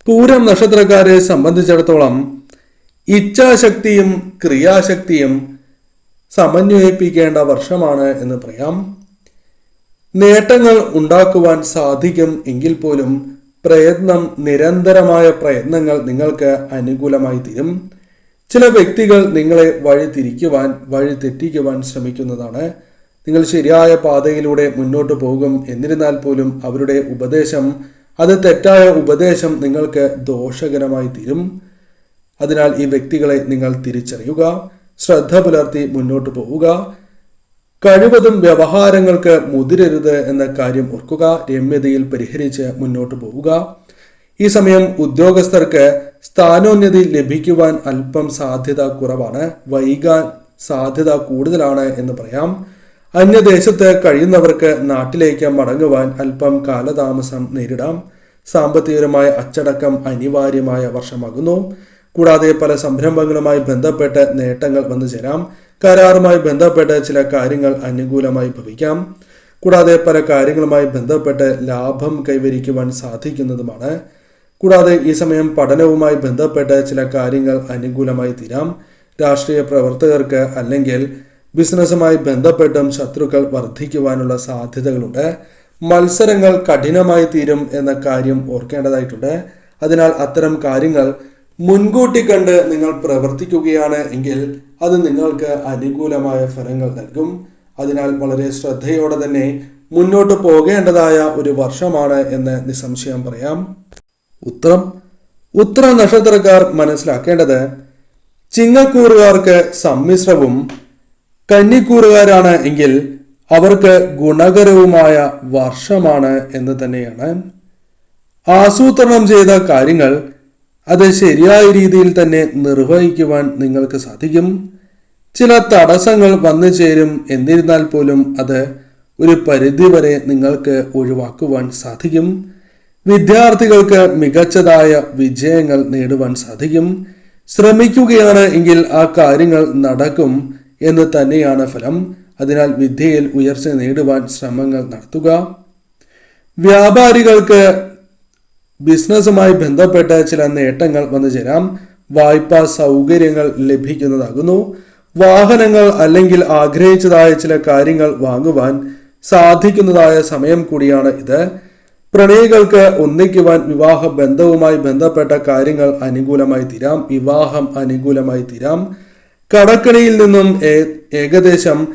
പൂരം നക്ഷത്രക്കാരെ സംബന്ധിച്ചിടത്തോളം ഇച്ഛാശക്തിയും ക്രിയാശക്തിയും സമന്വയിപ്പിക്കേണ്ട വർഷമാണ് എന്ന് പറയാം. നേട്ടങ്ങൾ ഉണ്ടാക്കുവാൻ സാധിക്കും എങ്കിൽ പോലും നിരന്തരമായ പ്രയത്നങ്ങൾ നിങ്ങൾക്ക് അനുകൂലമായി തീരും. ചില വ്യക്തികൾ നിങ്ങളെ വഴിതെറ്റിക്കുവാൻ ശ്രമിക്കുന്നതാണ്. നിങ്ങൾ ശരിയായ പാതയിലൂടെ മുന്നോട്ട് പോകും. എന്നിരുന്നാൽ പോലും അവരുടെ ഉപദേശം, അത് തെറ്റായ ഉപദേശം നിങ്ങൾക്ക് ദോഷകരമായി തീരും. അതിനാൽ ഈ വ്യക്തികളെ നിങ്ങൾ തിരിച്ചറിയുക, ശ്രദ്ധ പുലർത്തി മുന്നോട്ട് പോവുക. കഴിവതും വ്യവഹാരങ്ങൾക്ക് മുതിരരുത് എന്ന കാര്യം ഓർക്കുക. രമ്യതയിൽ പരിഹരിച്ച് മുന്നോട്ട് പോവുക. ഈ സമയം ഉദ്യോഗസ്ഥർക്ക് സ്ഥാനോന്നതി ലഭിക്കുവാൻ അല്പം സാധ്യത കുറവാണ്. വൈകാൻ സാധ്യത കൂടുതലാണ് എന്ന് പറയാം. അന്യദേശത്ത് കഴിയുന്നവർക്ക് നാട്ടിലേക്ക് മടങ്ങുവാൻ അല്പം കാലതാമസം നേരിടാം. സാമ്പത്തികപരമായ അച്ചടക്കം അനിവാര്യമായ വർഷമാകുന്നു. കൂടാതെ പല സംരംഭങ്ങളുമായി ബന്ധപ്പെട്ട് നേട്ടങ്ങൾ വന്നു ചേരാം. കരാറുമായി ബന്ധപ്പെട്ട് ചില കാര്യങ്ങൾ അനുകൂലമായി ഭവിക്കാം. കൂടാതെ പല കാര്യങ്ങളുമായി ബന്ധപ്പെട്ട് ലാഭം കൈവരിക്കുവാൻ സാധിക്കുന്നതുമാണ്. കൂടാതെ ഈ സമയം പഠനവുമായി ബന്ധപ്പെട്ട് ചില കാര്യങ്ങൾ അനുകൂലമായി തീരാം. രാഷ്ട്രീയ പ്രവർത്തകർക്ക് അല്ലെങ്കിൽ ബിസിനസ്സുമായി ബന്ധപ്പെട്ടും ശത്രുക്കൾ വർദ്ധിക്കുവാനുള്ള സാധ്യതകളുണ്ട്. മത്സരങ്ങൾ കഠിനമായി തീരും എന്ന കാര്യം ഓർക്കേണ്ടതായിട്ടുണ്ട്. അതിനാൽ അത്തരം കാര്യങ്ങൾ മുൻകൂട്ടി കണ്ട് നിങ്ങൾ പ്രവർത്തിക്കുകയാണ് എങ്കിൽ അത് നിങ്ങൾക്ക് അനുകൂലമായ ഫലങ്ങൾ നൽകും. അതിനാൽ വളരെ ശ്രദ്ധയോടെ തന്നെ മുന്നോട്ട് പോകേണ്ടതായ ഒരു വർഷമാണ് എന്ന് നിസ്സംശയം പറയാം. ഉത്തര നക്ഷത്രക്കാർ മനസ്സിലാക്കേണ്ടത് ചിങ്ങക്കൂറുകാർക്ക് സമ്മിശ്രവും കന്നിക്കൂറുകാരാണ് എങ്കിൽ അവർക്ക് ഗുണകരവുമായ വർഷമാണ് എന്ന് തന്നെയാണ്. ആസൂത്രണം ചെയ്ത കാര്യങ്ങൾ അത് ശരിയായ രീതിയിൽ തന്നെ നിർവഹിക്കുവാൻ നിങ്ങൾക്ക് സാധിക്കും. ചില തടസ്സങ്ങൾ വന്നു ചേരും. എന്നിരുന്നാൽ പോലും അത് ഒരു പരിധിവരെ നിങ്ങൾക്ക് ഒഴിവാക്കുവാൻ സാധിക്കും. വിദ്യാർത്ഥികൾക്ക് മികച്ചതായ വിജയങ്ങൾ നേടുവാൻ സാധിക്കും. ശ്രമിക്കുകയാണ് എങ്കിൽ ആ കാര്യങ്ങൾ നടക്കും എന്ന് തന്നെയാണ് ഫലം. അതിനാൽ വിദ്യയിൽ ഉയർച്ച നേടുവാൻ ശ്രമങ്ങൾ നടത്തുക. വ്യാപാരികൾക്ക് ബിസിനസ്സുമായി ബന്ധപ്പെട്ട് ചില നേട്ടങ്ങൾ വന്നു ചേരാം. വായ്പാ സൗകര്യങ്ങൾ ലഭിക്കുന്നതാകുന്നു. വാഹനങ്ങൾ അല്ലെങ്കിൽ ആഗ്രഹിച്ചതായ ചില കാര്യങ്ങൾ വാങ്ങുവാൻ സാധിക്കുന്നതായ സമയം കൂടിയാണ് ഇത്. പ്രണയികൾക്ക് ഒന്നിക്കുവാൻ വിവാഹ ബന്ധവുമായി ബന്ധപ്പെട്ട കാര്യങ്ങൾ അനുകൂലമായി തീരാം. വിവാഹം അനുകൂലമായി തീരാം. കടക്കണിയിൽ നിന്നും ഏകദേശം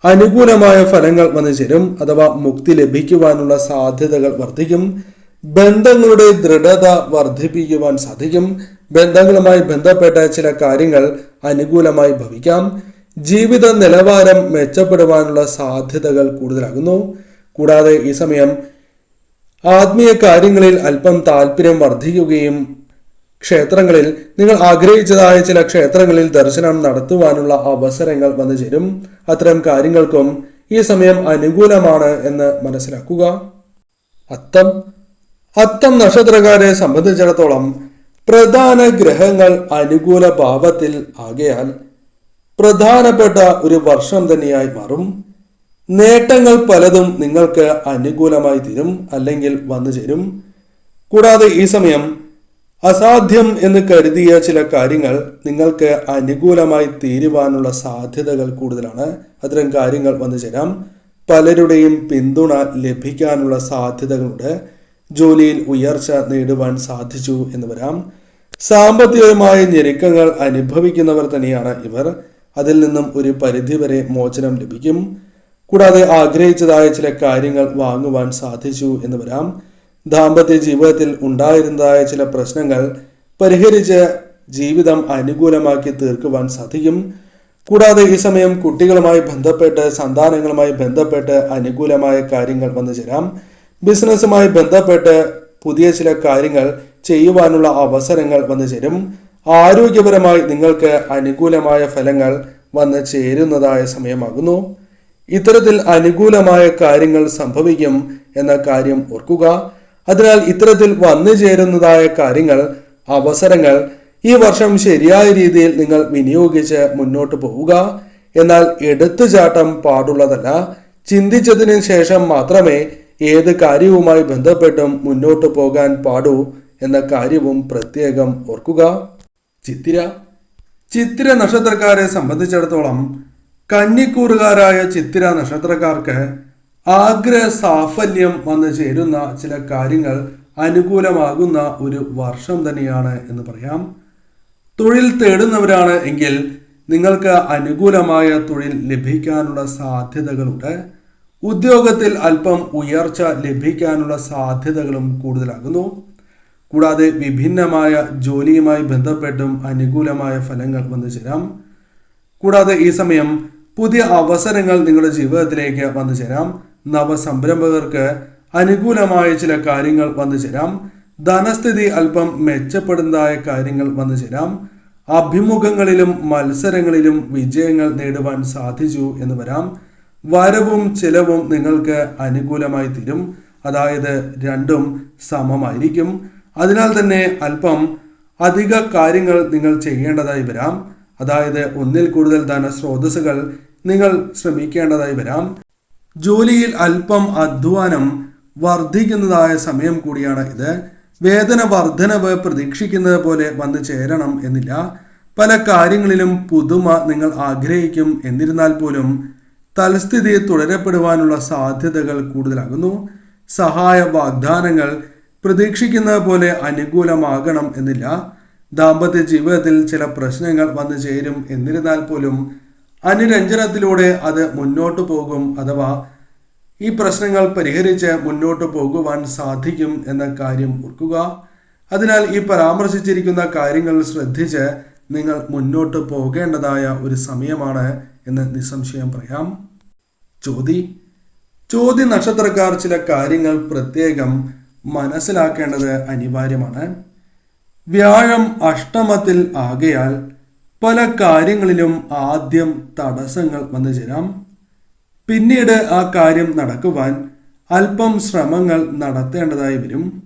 അനുകൂലമായ ഫലങ്ങൾ വന്നു ചേരും. അഥവാ മുക്തി ലഭിക്കുവാനുള്ള സാധ്യതകൾ വർദ്ധിക്കും. ബന്ധങ്ങളുടെ ദൃഢത വർദ്ധിപ്പിക്കുവാൻ സാധിക്കും. ബന്ധങ്ങളുമായി ബന്ധപ്പെട്ട ചില കാര്യങ്ങൾ അനുകൂലമായി ഭവിക്കാം. ജീവിത നിലവാരം മെച്ചപ്പെടുവാനുള്ള സാധ്യതകൾ കൂടുതലാകുന്നു. കൂടാതെ ഈ സമയം ആത്മീയ കാര്യങ്ങളിൽ അല്പം താല്പര്യം വർദ്ധിക്കുകയും ക്ഷേത്രങ്ങളിൽ നിങ്ങൾ ആഗ്രഹിച്ചതായ ചില ക്ഷേത്രങ്ങളിൽ ദർശനം നടത്തുവാനുള്ള അവസരങ്ങൾ വന്നു ചേരും. അത്തരം കാര്യങ്ങൾക്കും ഈ സമയം അനുകൂലമാണ് എന്ന് മനസ്സിലാക്കുക. അത്തം നക്ഷത്രക്കാരെ സംബന്ധിച്ചിടത്തോളം പ്രധാന ഗ്രഹങ്ങൾ അനുകൂല ഭാവത്തിൽ ആകയാൽ പ്രധാനപ്പെട്ട ഒരു വർഷം തന്നെയായി മാറും. നേട്ടങ്ങൾ പലതും നിങ്ങൾക്ക് അനുകൂലമായി തീരും അല്ലെങ്കിൽ വന്നു ചേരും. കൂടാതെ ഈ സമയം അസാധ്യം എന്ന് കരുതിയ ചില കാര്യങ്ങൾ നിങ്ങൾക്ക് അനുകൂലമായി തീരുവാനുള്ള സാധ്യതകൾ കൂടുതലാണ്. അത്തരം കാര്യങ്ങൾ വന്നു ചേരാം. പലരുടെയും പിന്തുണ ലഭിക്കാനുള്ള സാധ്യതകളുണ്ട്. ജോലിയിൽ ഉയർച്ച നേടുവാൻ സാധിച്ചു എന്ന് വരാം. സാമ്പത്തികമായ ഞെരുക്കങ്ങൾ അനുഭവിക്കുന്നവർ തന്നെയാണ് ഇവർ. അതിൽ നിന്നും ഒരു പരിധിവരെ മോചനം ലഭിക്കും. കൂടാതെ ആഗ്രഹിച്ചതായ ചില കാര്യങ്ങൾ വാങ്ങുവാൻ സാധിച്ചു എന്ന് വരാം. ദാമ്പത്യ ജീവിതത്തിൽ ഉണ്ടായിരുന്നതായ ചില പ്രശ്നങ്ങൾ പരിഹരിച്ച് ജീവിതം അനുകൂലമാക്കി തീർക്കുവാൻ സാധിക്കും. കൂടാതെ ഈ സമയം കുട്ടികളുമായി ബന്ധപ്പെട്ട് സന്താനങ്ങളുമായി ബന്ധപ്പെട്ട് അനുകൂലമായ കാര്യങ്ങൾ വന്നു ചേരാം. ബിസിനസ്സുമായി ബന്ധപ്പെട്ട് പുതിയ ചില കാര്യങ്ങൾ ചെയ്യുവാനുള്ള അവസരങ്ങൾ വന്നു ചേരും. ആരോഗ്യപരമായി നിങ്ങൾക്ക് അനുകൂലമായ ഫലങ്ങൾ വന്ന് ചേരുന്നതായ സമയമാകുന്നു. ഇത്തരത്തിൽ അനുകൂലമായ കാര്യങ്ങൾ സംഭവിക്കും എന്ന കാര്യം ഓർക്കുക. അതിനാൽ ഇത്തരത്തിൽ വന്നു ചേരുന്നതായ കാര്യങ്ങൾ, അവസരങ്ങൾ ഈ വർഷം ശരിയായ രീതിയിൽ നിങ്ങൾ വിനിയോഗിച്ച് മുന്നോട്ട് പോവുക. എന്നാൽ എടുത്തുചാട്ടം പാടുള്ളതല്ല. ചിന്തിച്ചതിന് ശേഷം മാത്രമേ ഏത് കാര്യവുമായി ബന്ധപ്പെട്ടും മുന്നോട്ട് പോകാൻ പാടൂ എന്ന കാര്യവും പ്രത്യേകം ഓർക്കുക. ചിത്തിര നക്ഷത്രക്കാരെ സംബന്ധിച്ചിടത്തോളം കന്നിക്കൂറുകാരായ ചിത്തിര നക്ഷത്രക്കാർക്ക് ആഗ്രഹ സാഫല്യം വന്നു ചേരുന്ന ചില കാര്യങ്ങൾ അനുകൂലമാകുന്ന ഒരു വർഷം തന്നെയാണ് എന്ന് പറയാം. തൊഴിൽ തേടുന്നവരാണ് എങ്കിൽ നിങ്ങൾക്ക് അനുകൂലമായ തൊഴിൽ ലഭിക്കാനുള്ള സാധ്യതകളുണ്ട്. ഉദ്യോഗത്തിൽ അല്പം ഉയർച്ച ലഭിക്കാനുള്ള സാധ്യതകളും കൂടുതലാകുന്നു. കൂടാതെ വിഭിന്നമായ ജോലിയുമായി ബന്ധപ്പെട്ടും അനുകൂലമായ ഫലങ്ങൾ വന്നു ചേരാം. കൂടാതെ ഈ സമയം പുതിയ അവസരങ്ങൾ നിങ്ങളുടെ ജീവിതത്തിലേക്ക് വന്നു ചേരാം. നവസംരംഭകർക്ക് അനുകൂലമായ ചില കാര്യങ്ങൾ വന്നു ചേരാം. ധനസ്ഥിതി അല്പം മെച്ചപ്പെടുന്നതായ കാര്യങ്ങൾ വന്നു ചേരാം. അഭിമുഖങ്ങളിലും മത്സരങ്ങളിലും വിജയങ്ങൾ നേടുവാൻ സാധിച്ചു എന്ന് വരാം. വരവും ചെലവും നിങ്ങൾക്ക് അനുകൂലമായി തീരും. അതായത് രണ്ടും സമമായിരിക്കും. അതിനാൽ തന്നെ അല്പം അധിക കാര്യങ്ങൾ നിങ്ങൾ ചെയ്യേണ്ടതായി വരാം. അതായത് ഒന്നിൽ കൂടുതൽ ധനസ്രോതസ്സുകൾ നിങ്ങൾ ശ്രമിക്കേണ്ടതായി വരാം. ജോലിയിൽ അല്പം അധ്വാനം വർദ്ധിക്കുന്നതായ സമയം കൂടിയാണ് ഇത്. വേതന വർധനവ് പ്രതീക്ഷിക്കുന്നത് പോലെ വന്നു ചേരണം എന്നില്ല. പല കാര്യങ്ങളിലും പുതുമ നിങ്ങൾ ആഗ്രഹിക്കും. എന്നിരുന്നാൽ പോലും തൽസ്ഥിതി തുടരപ്പെടുവാനുള്ള സാധ്യതകൾ കൂടുതലാകുന്നു. സഹായ വാഗ്ദാനങ്ങൾ പ്രതീക്ഷിക്കുന്നത് പോലെ അനുകൂലമാകണം എന്നില്ല. ദാമ്പത്യ ജീവിതത്തിൽ ചില പ്രശ്നങ്ങൾ വന്നു ചേരും. എന്നിരുന്നാൽ പോലും അനുരഞ്ജനത്തിലൂടെ അത് മുന്നോട്ട് പോകും. അഥവാ ഈ പ്രശ്നങ്ങൾ പരിഹരിച്ച് മുന്നോട്ട് പോകുവാൻ സാധിക്കും എന്ന കാര്യം ഓർക്കുക. അതിനാൽ ഈ പരാമർശിച്ചിരിക്കുന്ന കാര്യങ്ങൾ ശ്രദ്ധിച്ച് നിങ്ങൾ മുന്നോട്ട് പോകേണ്ടതായ ഒരു സമയമാണ് എന്ന് നിസ്സംശയം പറയാം. ചോതി നക്ഷത്രക്കാർ ചില കാര്യങ്ങൾ പ്രത്യേകം മനസ്സിലാക്കേണ്ടത് അനിവാര്യമാണ്. വ്യാഴം അഷ്ടമത്തിൽ ആകയാൽ പല കാര്യങ്ങളിലും ആദ്യം തടസ്സങ്ങൾ വന്നു ചേരാം. പിന്നീട് ആ കാര്യം നടക്കുവാൻ അല്പം ശ്രമങ്ങൾ നടത്തേണ്ടതായി വരും.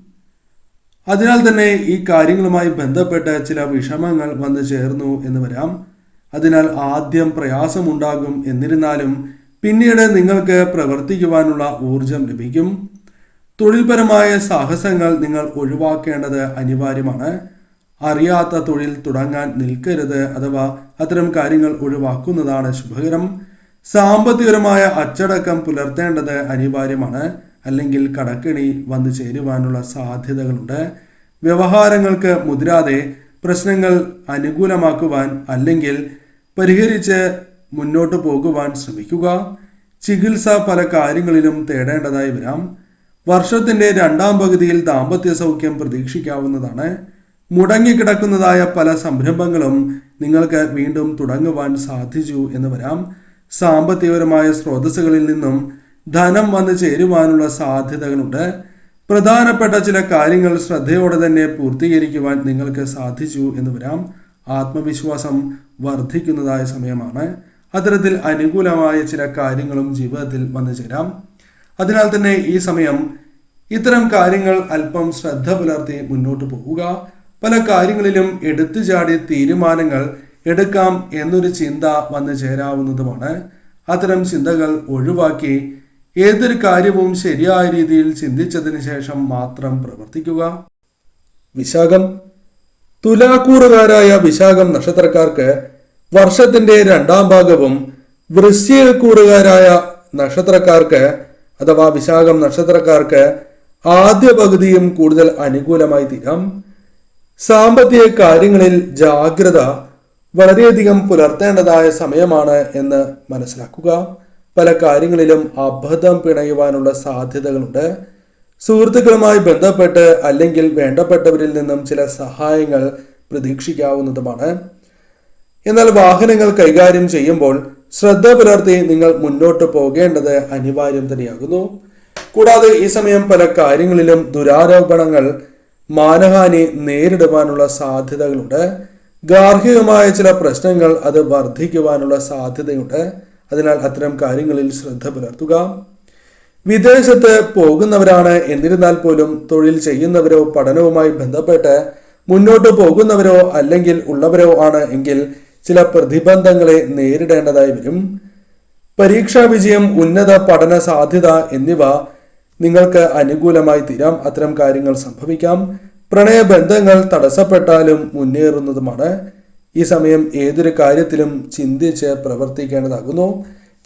അതിനാൽ തന്നെ ഈ കാര്യങ്ങളുമായി ബന്ധപ്പെട്ട് ചില വിഷമങ്ങൾ വന്നു ചേർന്നു എന്ന് വരാം. അതിനാൽ ആദ്യം പ്രയാസമുണ്ടാകും. എന്നിരുന്നാലും പിന്നീട് നിങ്ങൾക്ക് പ്രവർത്തിക്കുവാനുള്ള ഊർജം ലഭിക്കും. തൊഴിൽപരമായ സാഹസങ്ങൾ നിങ്ങൾ ഒഴിവാക്കേണ്ടത് അനിവാര്യമാണ്. അറിയാത്ത തൊഴിൽ തുടങ്ങാൻ നിൽക്കരുത്. അഥവാ അത്തരം കാര്യങ്ങൾ ഒഴിവാക്കുന്നതാണ് ശുഭകരം. സാമ്പത്തികപരമായ അച്ചടക്കം പുലർത്തേണ്ടത് അനിവാര്യമാണ്. അല്ലെങ്കിൽ കടക്കെണി വന്നു ചേരുവാനുള്ള സാധ്യതകളുണ്ട്. വ്യവഹാരങ്ങൾക്ക് മുതിരാതെ പ്രശ്നങ്ങൾ അനുകൂലമാക്കുവാൻ അല്ലെങ്കിൽ പരിഹരിച്ച് മുന്നോട്ട് പോകുവാൻ ശ്രമിക്കുക. ചികിത്സ പല കാര്യങ്ങളിലും തേടേണ്ടതായി വരാം. വർഷത്തിന്റെ രണ്ടാം പകുതിയിൽ ദാമ്പത്യ സൗഖ്യം പ്രതീക്ഷിക്കാവുന്നതാണ്. മുടങ്ങിക്കിടക്കുന്നതായ പല സംരംഭങ്ങളും നിങ്ങൾക്ക് വീണ്ടും തുടങ്ങുവാൻ സാധിച്ചു എന്ന് വരാം. സാമ്പത്തികപരമായ സ്രോതസ്സുകളിൽ നിന്നും ധനം വന്നു ചേരുവാനുള്ള സാധ്യതകളുണ്ട്. പ്രധാനപ്പെട്ട ചില കാര്യങ്ങൾ ശ്രദ്ധയോടെ തന്നെ പൂർത്തീകരിക്കുവാൻ നിങ്ങൾക്ക് സാധിച്ചു എന്ന് വരാം. ആത്മവിശ്വാസം വർദ്ധിക്കുന്നതായ സമയമാണ്. അത്തരത്തിൽ അനുകൂലമായ ചില കാര്യങ്ങളും ജീവിതത്തിൽ വന്നു ചേരാം. അതിനാൽ തന്നെ ഈ സമയം ഇത്തരം കാര്യങ്ങൾ അല്പം ശ്രദ്ധ പുലർത്തി മുന്നോട്ട് പോവുക. പല കാര്യങ്ങളിലും എടുത്തുചാടി തീരുമാനങ്ങൾ എടുക്കാം എന്നൊരു ചിന്ത വന്നു ചേരാവുന്നതുമാണ്. അത്തരം ചിന്തകൾ ഒഴിവാക്കി ഏതൊരു കാര്യവും ശരിയായ രീതിയിൽ ചിന്തിച്ചതിന് ശേഷം മാത്രം പ്രവർത്തിക്കുക. വിശാഖം. തുലാക്കൂറുകാരായ വിശാഖം നക്ഷത്രക്കാർക്ക് വർഷത്തിന്റെ രണ്ടാം ഭാഗവും വൃശ്ചികക്കൂറുകാരായ നക്ഷത്രക്കാർക്ക് അഥവാ വിശാഖം നക്ഷത്രക്കാർക്ക് ആദ്യ പകുതിയും കൂടുതൽ അനുകൂലമായി തീരാം. സാമ്പത്തിക കാര്യങ്ങളിൽ ജാഗ്രത വളരെയധികം പുലർത്തേണ്ടതായ സമയമാണ് എന്ന് മനസ്സിലാക്കുക. പല കാര്യങ്ങളിലും അബദ്ധം പിണയുവാനുള്ള സാധ്യതകളുണ്ട്. സുഹൃത്തുക്കളുമായി ബന്ധപ്പെട്ട് അല്ലെങ്കിൽ വേണ്ടപ്പെട്ടവരിൽ നിന്നും ചില സഹായങ്ങൾ പ്രതീക്ഷിക്കാവുന്നതുമാണ്. എന്നാൽ വാഹനങ്ങൾ കൈകാര്യം ചെയ്യുമ്പോൾ ശ്രദ്ധ പുലർത്തി നിങ്ങൾ മുന്നോട്ട് പോകേണ്ടത് അനിവാര്യം തന്നെയാകുന്നു. കൂടാതെ ഈ സമയം പല കാര്യങ്ങളിലും ദുരാരോപണങ്ങൾ, മാനഹാനി നേരിടുവാനുള്ള സാധ്യതകളുണ്ട്. ഗാർഹികമായ ചില പ്രശ്നങ്ങൾ അത് വർദ്ധിക്കുവാനുള്ള സാധ്യതയുണ്ട്. അതിനാൽ അത്തരം കാര്യങ്ങളിൽ ശ്രദ്ധ പുലർത്തുക. വിദേശത്ത് പോകുന്നവരാണ് എന്നിരുന്നാൽ പോലും തൊഴിൽ ചെയ്യുന്നവരോ പഠനവുമായി ബന്ധപ്പെട്ട് മുന്നോട്ട് പോകുന്നവരോ അല്ലെങ്കിൽ ഉള്ളവരോ ആണ് എങ്കിൽ ചില പ്രതിബന്ധങ്ങളെ നേരിടേണ്ടതായി വരും. പരീക്ഷാ വിജയം, ഉന്നത പഠന സാധ്യത എന്നിവ നിങ്ങൾക്ക് അനുകൂലമായി തീരാം. അത്തരം കാര്യങ്ങൾ സംഭവിക്കാം. പ്രണയബന്ധങ്ങൾ തടസ്സപ്പെട്ടാലും മുന്നേറുന്നതുമാണ്. ഈ സമയം ഏതൊരു കാര്യത്തിലും ചിന്തിച്ച് പ്രവർത്തിക്കേണ്ടതാകുന്നു.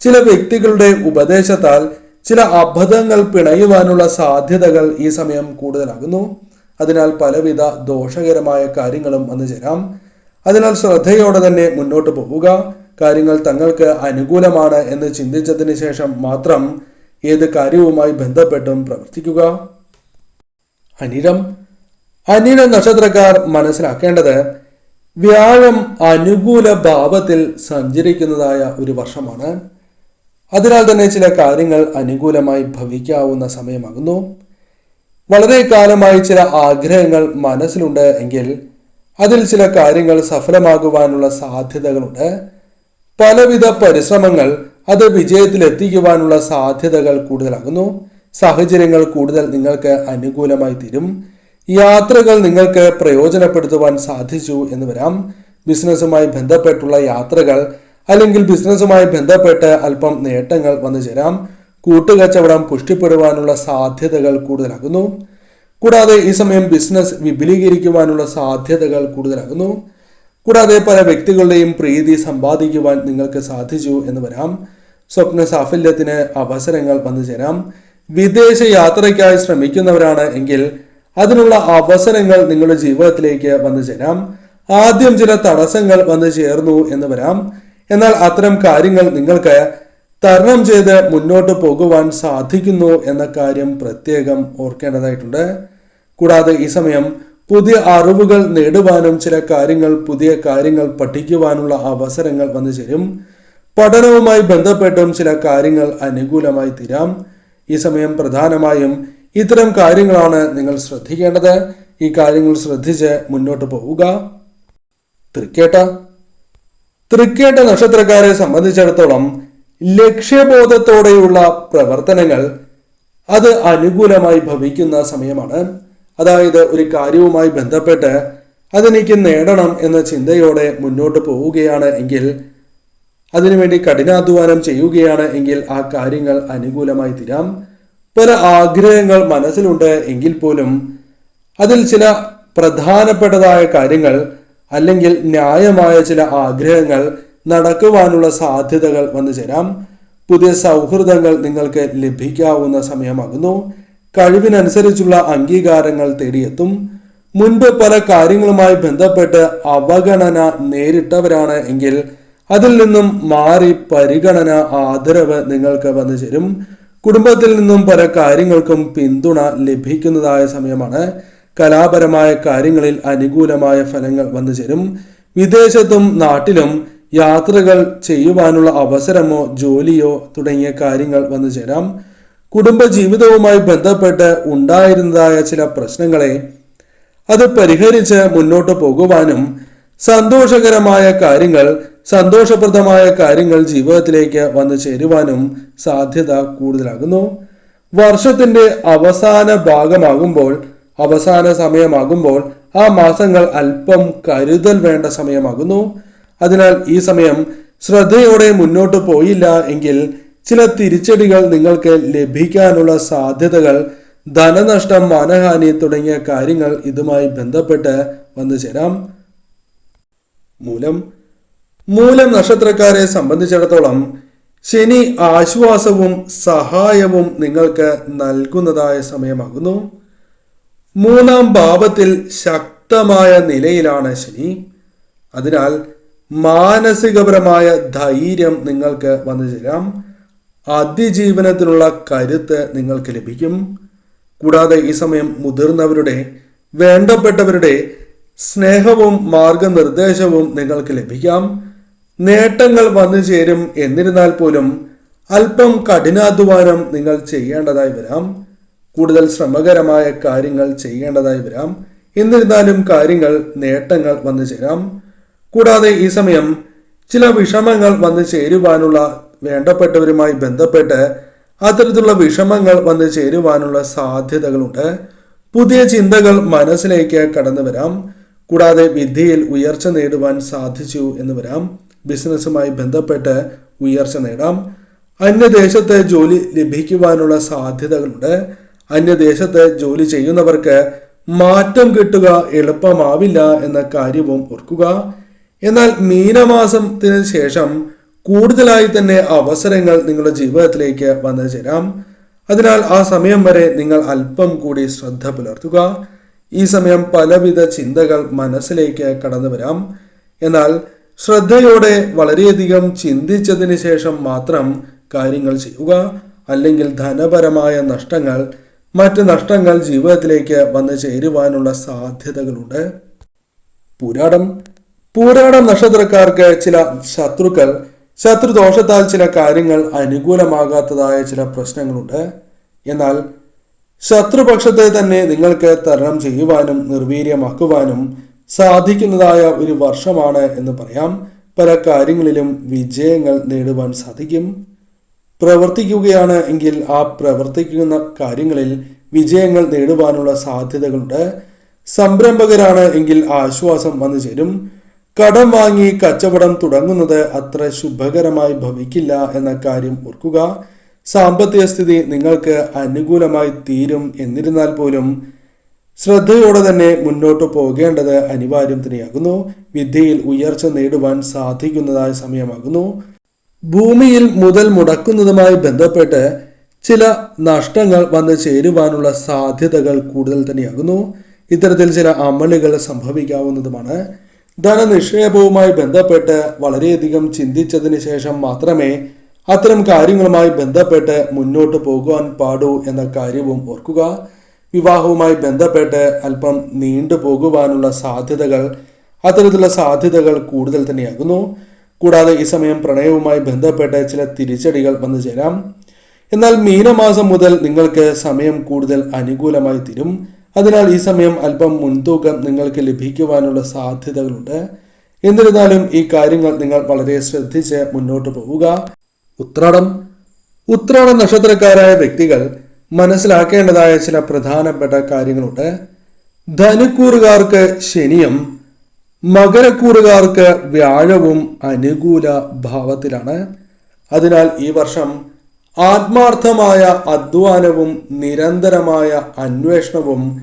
ചില വ്യക്തികളുടെ ഉപദേശത്താൽ ചില അബദ്ധങ്ങൾ പിണയുവാനുള്ള സാധ്യതകൾ ഈ സമയം കൂടുതലാകുന്നു. അതിനാൽ പലവിധ ദോഷകരമായ കാര്യങ്ങളും വന്നു ചേരാം. അതിനാൽ ശ്രദ്ധയോടെ തന്നെ മുന്നോട്ട് പോവുക. കാര്യങ്ങൾ തങ്ങൾക്ക് അനുകൂലമാണ് എന്ന് ചിന്തിച്ചതിന് ശേഷം മാത്രം ഏത് കാര്യവുമായി ബന്ധപ്പെട്ടും പ്രവർത്തിക്കുക. അനിഴ നക്ഷത്രക്കാർ മനസ്സിലാക്കേണ്ടത് വ്യാഴം അനുകൂല ഭാവത്തിൽ സഞ്ചരിക്കുന്നതായ ഒരു വർഷമാണ്. അതിനാൽ തന്നെ ചില കാര്യങ്ങൾ അനുകൂലമായി ഭവിക്കാവുന്ന സമയമാകുന്നു. വളരെ കാലമായി ചില ആഗ്രഹങ്ങൾ മനസ്സിലുണ്ട് എങ്കിൽ അതിൽ ചില കാര്യങ്ങൾ സഫലമാകുവാനുള്ള സാധ്യതകളുണ്ട്. പലവിധ പരിശ്രമങ്ങൾ അത് വിജയത്തിലെത്തിക്കുവാനുള്ള സാധ്യതകൾ കൂടുതലാകുന്നു. സാഹചര്യങ്ങൾ കൂടുതൽ നിങ്ങൾക്ക് അനുകൂലമായി തീരും. യാത്രകൾ നിങ്ങൾക്ക് പ്രയോജനപ്പെടുത്തുവാൻ സാധിച്ചു എന്ന് വരാം. ബിസിനസ്സുമായി ബന്ധപ്പെട്ടുള്ള യാത്രകൾ അല്ലെങ്കിൽ ബിസിനസ്സുമായി ബന്ധപ്പെട്ട് അല്പം നേട്ടങ്ങൾ വന്നു ചേരാം. കൂട്ടുകച്ചവടം പുഷ്ടിപ്പെടുവാനുള്ള സാധ്യതകൾ കൂടുതലാകുന്നു. കൂടാതെ ഈ സമയം ബിസിനസ് വിപുലീകരിക്കുവാനുള്ള സാധ്യതകൾ കൂടുതലാകുന്നു. കൂടാതെ പല വ്യക്തികളുടെയും പ്രീതി സമ്പാദിക്കുവാൻ നിങ്ങൾക്ക് സാധിച്ചു എന്ന് വരാം. സ്വപ്ന സാഫല്യത്തിന് അവസരങ്ങൾ വന്നു ചേരാം. വിദേശ യാത്രയ്ക്കായി ശ്രമിക്കുന്നവരാണ് എങ്കിൽ അതിനുള്ള അവസരങ്ങൾ നിങ്ങളുടെ ജീവിതത്തിലേക്ക് വന്നു ചേരാം. ആദ്യം ചില തടസ്സങ്ങൾ വന്നു ചേർന്നു എന്ന് വരാം. എന്നാൽ അത്തരം കാര്യങ്ങൾ നിങ്ങൾക്ക് തരണം ചെയ്ത് മുന്നോട്ട് പോകുവാൻ സാധിക്കുന്നു എന്ന കാര്യം പ്രത്യേകം ഓർക്കേണ്ടതായിട്ടുണ്ട്. കൂടാതെ ഈ സമയം പുതിയ അറിവുകൾ നേടുവാനും പുതിയ കാര്യങ്ങൾ പഠിക്കുവാനുള്ള അവസരങ്ങൾ വന്നു ചേരും. പഠനവുമായി ബന്ധപ്പെട്ടും ചില കാര്യങ്ങൾ അനുകൂലമായി തീരാം. ഈ സമയം പ്രധാനമായും ഇത്തരം കാര്യങ്ങളാണ് നിങ്ങൾ ശ്രദ്ധിക്കേണ്ടത്. ഈ കാര്യങ്ങൾ ശ്രദ്ധിച്ച് മുന്നോട്ട് പോവുക. തൃക്കേട്ട നക്ഷത്രക്കാരെ സംബന്ധിച്ചിടത്തോളം ലക്ഷ്യബോധത്തോടെയുള്ള പ്രവർത്തനങ്ങൾ അത് അനുകൂലമായി ഭവിക്കുന്ന സമയമാണ്. അതായത് ഒരു കാര്യവുമായി ബന്ധപ്പെട്ട് അതെനിക്ക് നേടണം എന്ന ചിന്തയോടെ മുന്നോട്ട് പോവുകയാണ് എങ്കിൽ, അതിനുവേണ്ടി കഠിനാധ്വാനം ചെയ്യുകയാണ് എങ്കിൽ ആ കാര്യങ്ങൾ അനുകൂലമായി തീരാം. പല ആഗ്രഹങ്ങൾ മനസ്സിലുണ്ട് എങ്കിൽ പോലും അതിൽ ചില പ്രധാനപ്പെട്ടതായ കാര്യങ്ങൾ അല്ലെങ്കിൽ ന്യായമായ ചില ആഗ്രഹങ്ങൾ നടക്കുവാനുള്ള സാധ്യതകൾ വന്നു ചേരാം. പുതിയ സൗഹൃദങ്ങൾ നിങ്ങൾക്ക് ലഭിക്കാവുന്ന സമയമാകുന്നു. കഴിവിനനുസരിച്ചുള്ള അംഗീകാരങ്ങൾ തേടിയെത്തും. മുൻപ് പല കാര്യങ്ങളുമായി ബന്ധപ്പെട്ട് അവഗണന നേരിട്ടവരാണ് എങ്കിൽ അതിൽ നിന്നും മാറി പരിഗണന, ആദരവ് നിങ്ങൾക്ക് വന്നു ചേരും. കുടുംബത്തിൽ നിന്നും പല കാര്യങ്ങൾക്കും പിന്തുണ ലഭിക്കുന്നതായ സമയമാണ്. കലാപരമായ കാര്യങ്ങളിൽ അനുകൂലമായ ഫലങ്ങൾ വന്നു ചേരും. വിദേശത്തും നാട്ടിലും യാത്രകൾ ചെയ്യുവാനുള്ള അവസരമോ ജോലിയോ തുടങ്ങിയ കാര്യങ്ങൾ വന്നു ചേരാം. കുടുംബ ജീവിതവുമായി ബന്ധപ്പെട്ട് ഉണ്ടായിരുന്നതായ ചില പ്രശ്നങ്ങളെ അത് പരിഹരിച്ച് മുന്നോട്ട് പോകുവാനും സന്തോഷപ്രദമായ കാര്യങ്ങൾ ജീവിതത്തിലേക്ക് വന്നു ചേരുവാനും സാധ്യത കൂടുതലാകുന്നു. വർഷത്തിന്റെ അവസാന സമയമാകുമ്പോൾ ആ മാസങ്ങൾ അല്പം കരുതൽ വേണ്ട സമയമാകുന്നു. അതിനാൽ ഈ സമയം ശ്രദ്ധയോടെ മുന്നോട്ട് പോയില്ല എങ്കിൽ ചില തിരിച്ചടികൾ നിങ്ങൾക്ക് ലഭിക്കാനുള്ള സാധ്യതകൾ, ധനനഷ്ടം, മാനഹാനി തുടങ്ങിയ കാര്യങ്ങൾ ഇതുമായി ബന്ധപ്പെട്ട് വന്നു ചേരാം. മൂലം നക്ഷത്രക്കാരെ സംബന്ധിച്ചിടത്തോളം ശനി ആശ്വാസവും സഹായവും നിങ്ങൾക്ക് നൽകുന്നതായ സമയമാകുന്നു. 3-ാം ഭാവത്തിൽ ശക്തമായ നിലയിലാണ് ശനി. അതിനാൽ മാനസികപരമായ ധൈര്യം നിങ്ങൾക്ക് വന്നു ചേരാം. അതിജീവനത്തിനുള്ള കരുത്ത് നിങ്ങൾക്ക് ലഭിക്കും. കൂടാതെ ഈ സമയം മുതിർന്നവരുടെ, വേണ്ടപ്പെട്ടവരുടെ സ്നേഹവും മാർഗനിർദ്ദേശവും നിങ്ങൾക്ക് ലഭിക്കാം. നേട്ടങ്ങൾ വന്നു ചേരും. എന്നിരുന്നാൽ പോലും അല്പം കഠിനാധ്വാനം നിങ്ങൾ ചെയ്യേണ്ടതായി വരാം. കൂടുതൽ ശ്രമകരമായ കാര്യങ്ങൾ ചെയ്യേണ്ടതായി വരാം. എന്നിരുന്നാലും നേട്ടങ്ങൾ വന്നു ചേരാം. കൂടാതെ ഈ സമയം ചില വിഷമങ്ങൾ വന്നു ചേരുവാനുള്ള, വേണ്ടപ്പെട്ടവരുമായി ബന്ധപ്പെട്ട് അത്തരത്തിലുള്ള വിഷമങ്ങൾ വന്നു ചേരുവാനുള്ള സാധ്യതകളുണ്ട്. പുതിയ ചിന്തകൾ മനസ്സിലേക്ക് കടന്നു വരാം. കൂടാതെ വിദ്യയിൽ ഉയർച്ച നേടുവാൻ സാധിച്ചു എന്ന് വരാം. ബിസിനസ്സുമായി ബന്ധപ്പെട്ട് ഉയർച്ച നേടാം. അന്യദേശത്ത് ജോലി ലഭിക്കുവാനുള്ള സാധ്യതകളുണ്ട്. അന്യദേശത്ത് ജോലി ചെയ്യുന്നവർക്ക് മാറ്റം കിട്ടുക എളുപ്പമാവില്ല എന്ന കാര്യവും ഓർക്കുക. എന്നാൽ മീനമാസത്തിന് ശേഷം കൂടുതലായി തന്നെ അവസരങ്ങൾ നിങ്ങളുടെ ജീവിതത്തിലേക്ക് വന്നു ചേരാം. അതിനാൽ ആ സമയം വരെ നിങ്ങൾ അല്പം കൂടി ശ്രദ്ധ പുലർത്തുക. ഈ സമയം പലവിധ ചിന്തകൾ മനസ്സിലേക്ക് കടന്നു വരാം. എന്നാൽ ശ്രദ്ധയോടെ വളരെയധികം ചിന്തിച്ചതിന് ശേഷം മാത്രം കാര്യങ്ങൾ ചെയ്യുക. അല്ലെങ്കിൽ ധനപരമായ നഷ്ടങ്ങൾ, മറ്റ് നഷ്ടങ്ങൾ ജീവിതത്തിലേക്ക് വന്നു ചേരുവാനുള്ള സാധ്യതകളുണ്ട്. പൂരാടം നക്ഷത്രക്കാർക്ക് ചില ശത്രുദോഷത്താൽ ചില കാര്യങ്ങൾ അനുകൂലമാകാത്തതായ ചില പ്രശ്നങ്ങളുണ്ട്. എന്നാൽ ശത്രുപക്ഷത്തെ തന്നെ നിങ്ങൾക്ക് തരണം ചെയ്യുവാനും നിർവീര്യമാക്കുവാനും സാധിക്കുന്നതായ ഒരു വർഷമാണ് എന്ന് പറയാം. പല കാര്യങ്ങളിലും വിജയങ്ങൾ നേടുവാൻ സാധിക്കും. പ്രവർത്തിക്കുകയാണ് എങ്കിൽ ആ പ്രവർത്തിക്കുന്ന കാര്യങ്ങളിൽ വിജയങ്ങൾ നേടുവാനുള്ള സാധ്യതകളുണ്ട്. സംരംഭകരാണ് എങ്കിൽ ആശ്വാസം വന്നു ചേരും. കടം വാങ്ങി കച്ചവടം തുടങ്ങുന്നത് അത്ര ശുഭകരമായി ഭവിക്കില്ല എന്ന കാര്യം ഓർക്കുക. സാമ്പത്തിക സ്ഥിതി നിങ്ങൾക്ക് അനുകൂലമായി തീരും. എന്നിരുന്നാൽ പോലും ശ്രദ്ധയോടെ തന്നെ മുന്നോട്ട് പോകേണ്ടത് അനിവാര്യം തന്നെയാകുന്നു. വിദ്യയിൽ ഉയർച്ച നേടുവാൻ സാധിക്കുന്നതായ സമയമാകുന്നു. ഭൂമിയിൽ മുതൽ മുടക്കുന്നതുമായി ബന്ധപ്പെട്ട് ചില നഷ്ടങ്ങൾ വന്നു ചേരുവാനുള്ള സാധ്യതകൾ കൂടുതൽ തന്നെയാകുന്നു. ഇത്തരത്തിൽ ചില അമളുകൾ സംഭവിക്കാവുന്നതുമാണ്. ധനനിക്ഷേപവുമായി ബന്ധപ്പെട്ട് വളരെയധികം ചിന്തിച്ചതിന് ശേഷം മാത്രമേ അത്തരം കാര്യങ്ങളുമായി ബന്ധപ്പെട്ട് മുന്നോട്ട് പോകുവാൻ പാടൂ എന്ന കാര്യവും ഓർക്കുക. വിവാഹവുമായി ബന്ധപ്പെട്ട് അല്പം നീണ്ടു പോകുവാനുള്ള അത്തരത്തിലുള്ള സാധ്യതകൾ കൂടുതൽ തന്നെയാകുന്നു. കൂടാതെ ഈ സമയം പ്രണയവുമായി ബന്ധപ്പെട്ട് ചില തിരിച്ചടികൾ വന്നു ചേരാം. എന്നാൽ മീനമാസം മുതൽ നിങ്ങൾക്ക് സമയം കൂടുതൽ അനുകൂലമായി തീരും. അതിനാൽ ഈ സമയം അല്പം മുൻതൂക്കം നിങ്ങൾക്ക് ലഭിക്കുവാനുള്ള സാധ്യതകളുണ്ട്. എന്നിരുന്നാലും ഈ കാര്യങ്ങൾ നിങ്ങൾ വളരെ ശ്രദ്ധിച്ച് മുന്നോട്ട് പോവുക. ഉത്രാടം നക്ഷത്രക്കാരായ വ്യക്തികൾ മനസ്സിലാക്കേണ്ടതായ ചില പ്രധാനപ്പെട്ട കാര്യങ്ങളുണ്ട്. ധനുക്കൂറുകാർക്ക് ശനിയും മകരക്കൂറുകാർക്ക് വ്യാഴവും അനുകൂല ഭാവത്തിലാണ്. അതിനാൽ ഈ വർഷം ആത്മാർത്ഥമായ അധ്വാനവും നിരന്തരമായ അന്വേഷണവും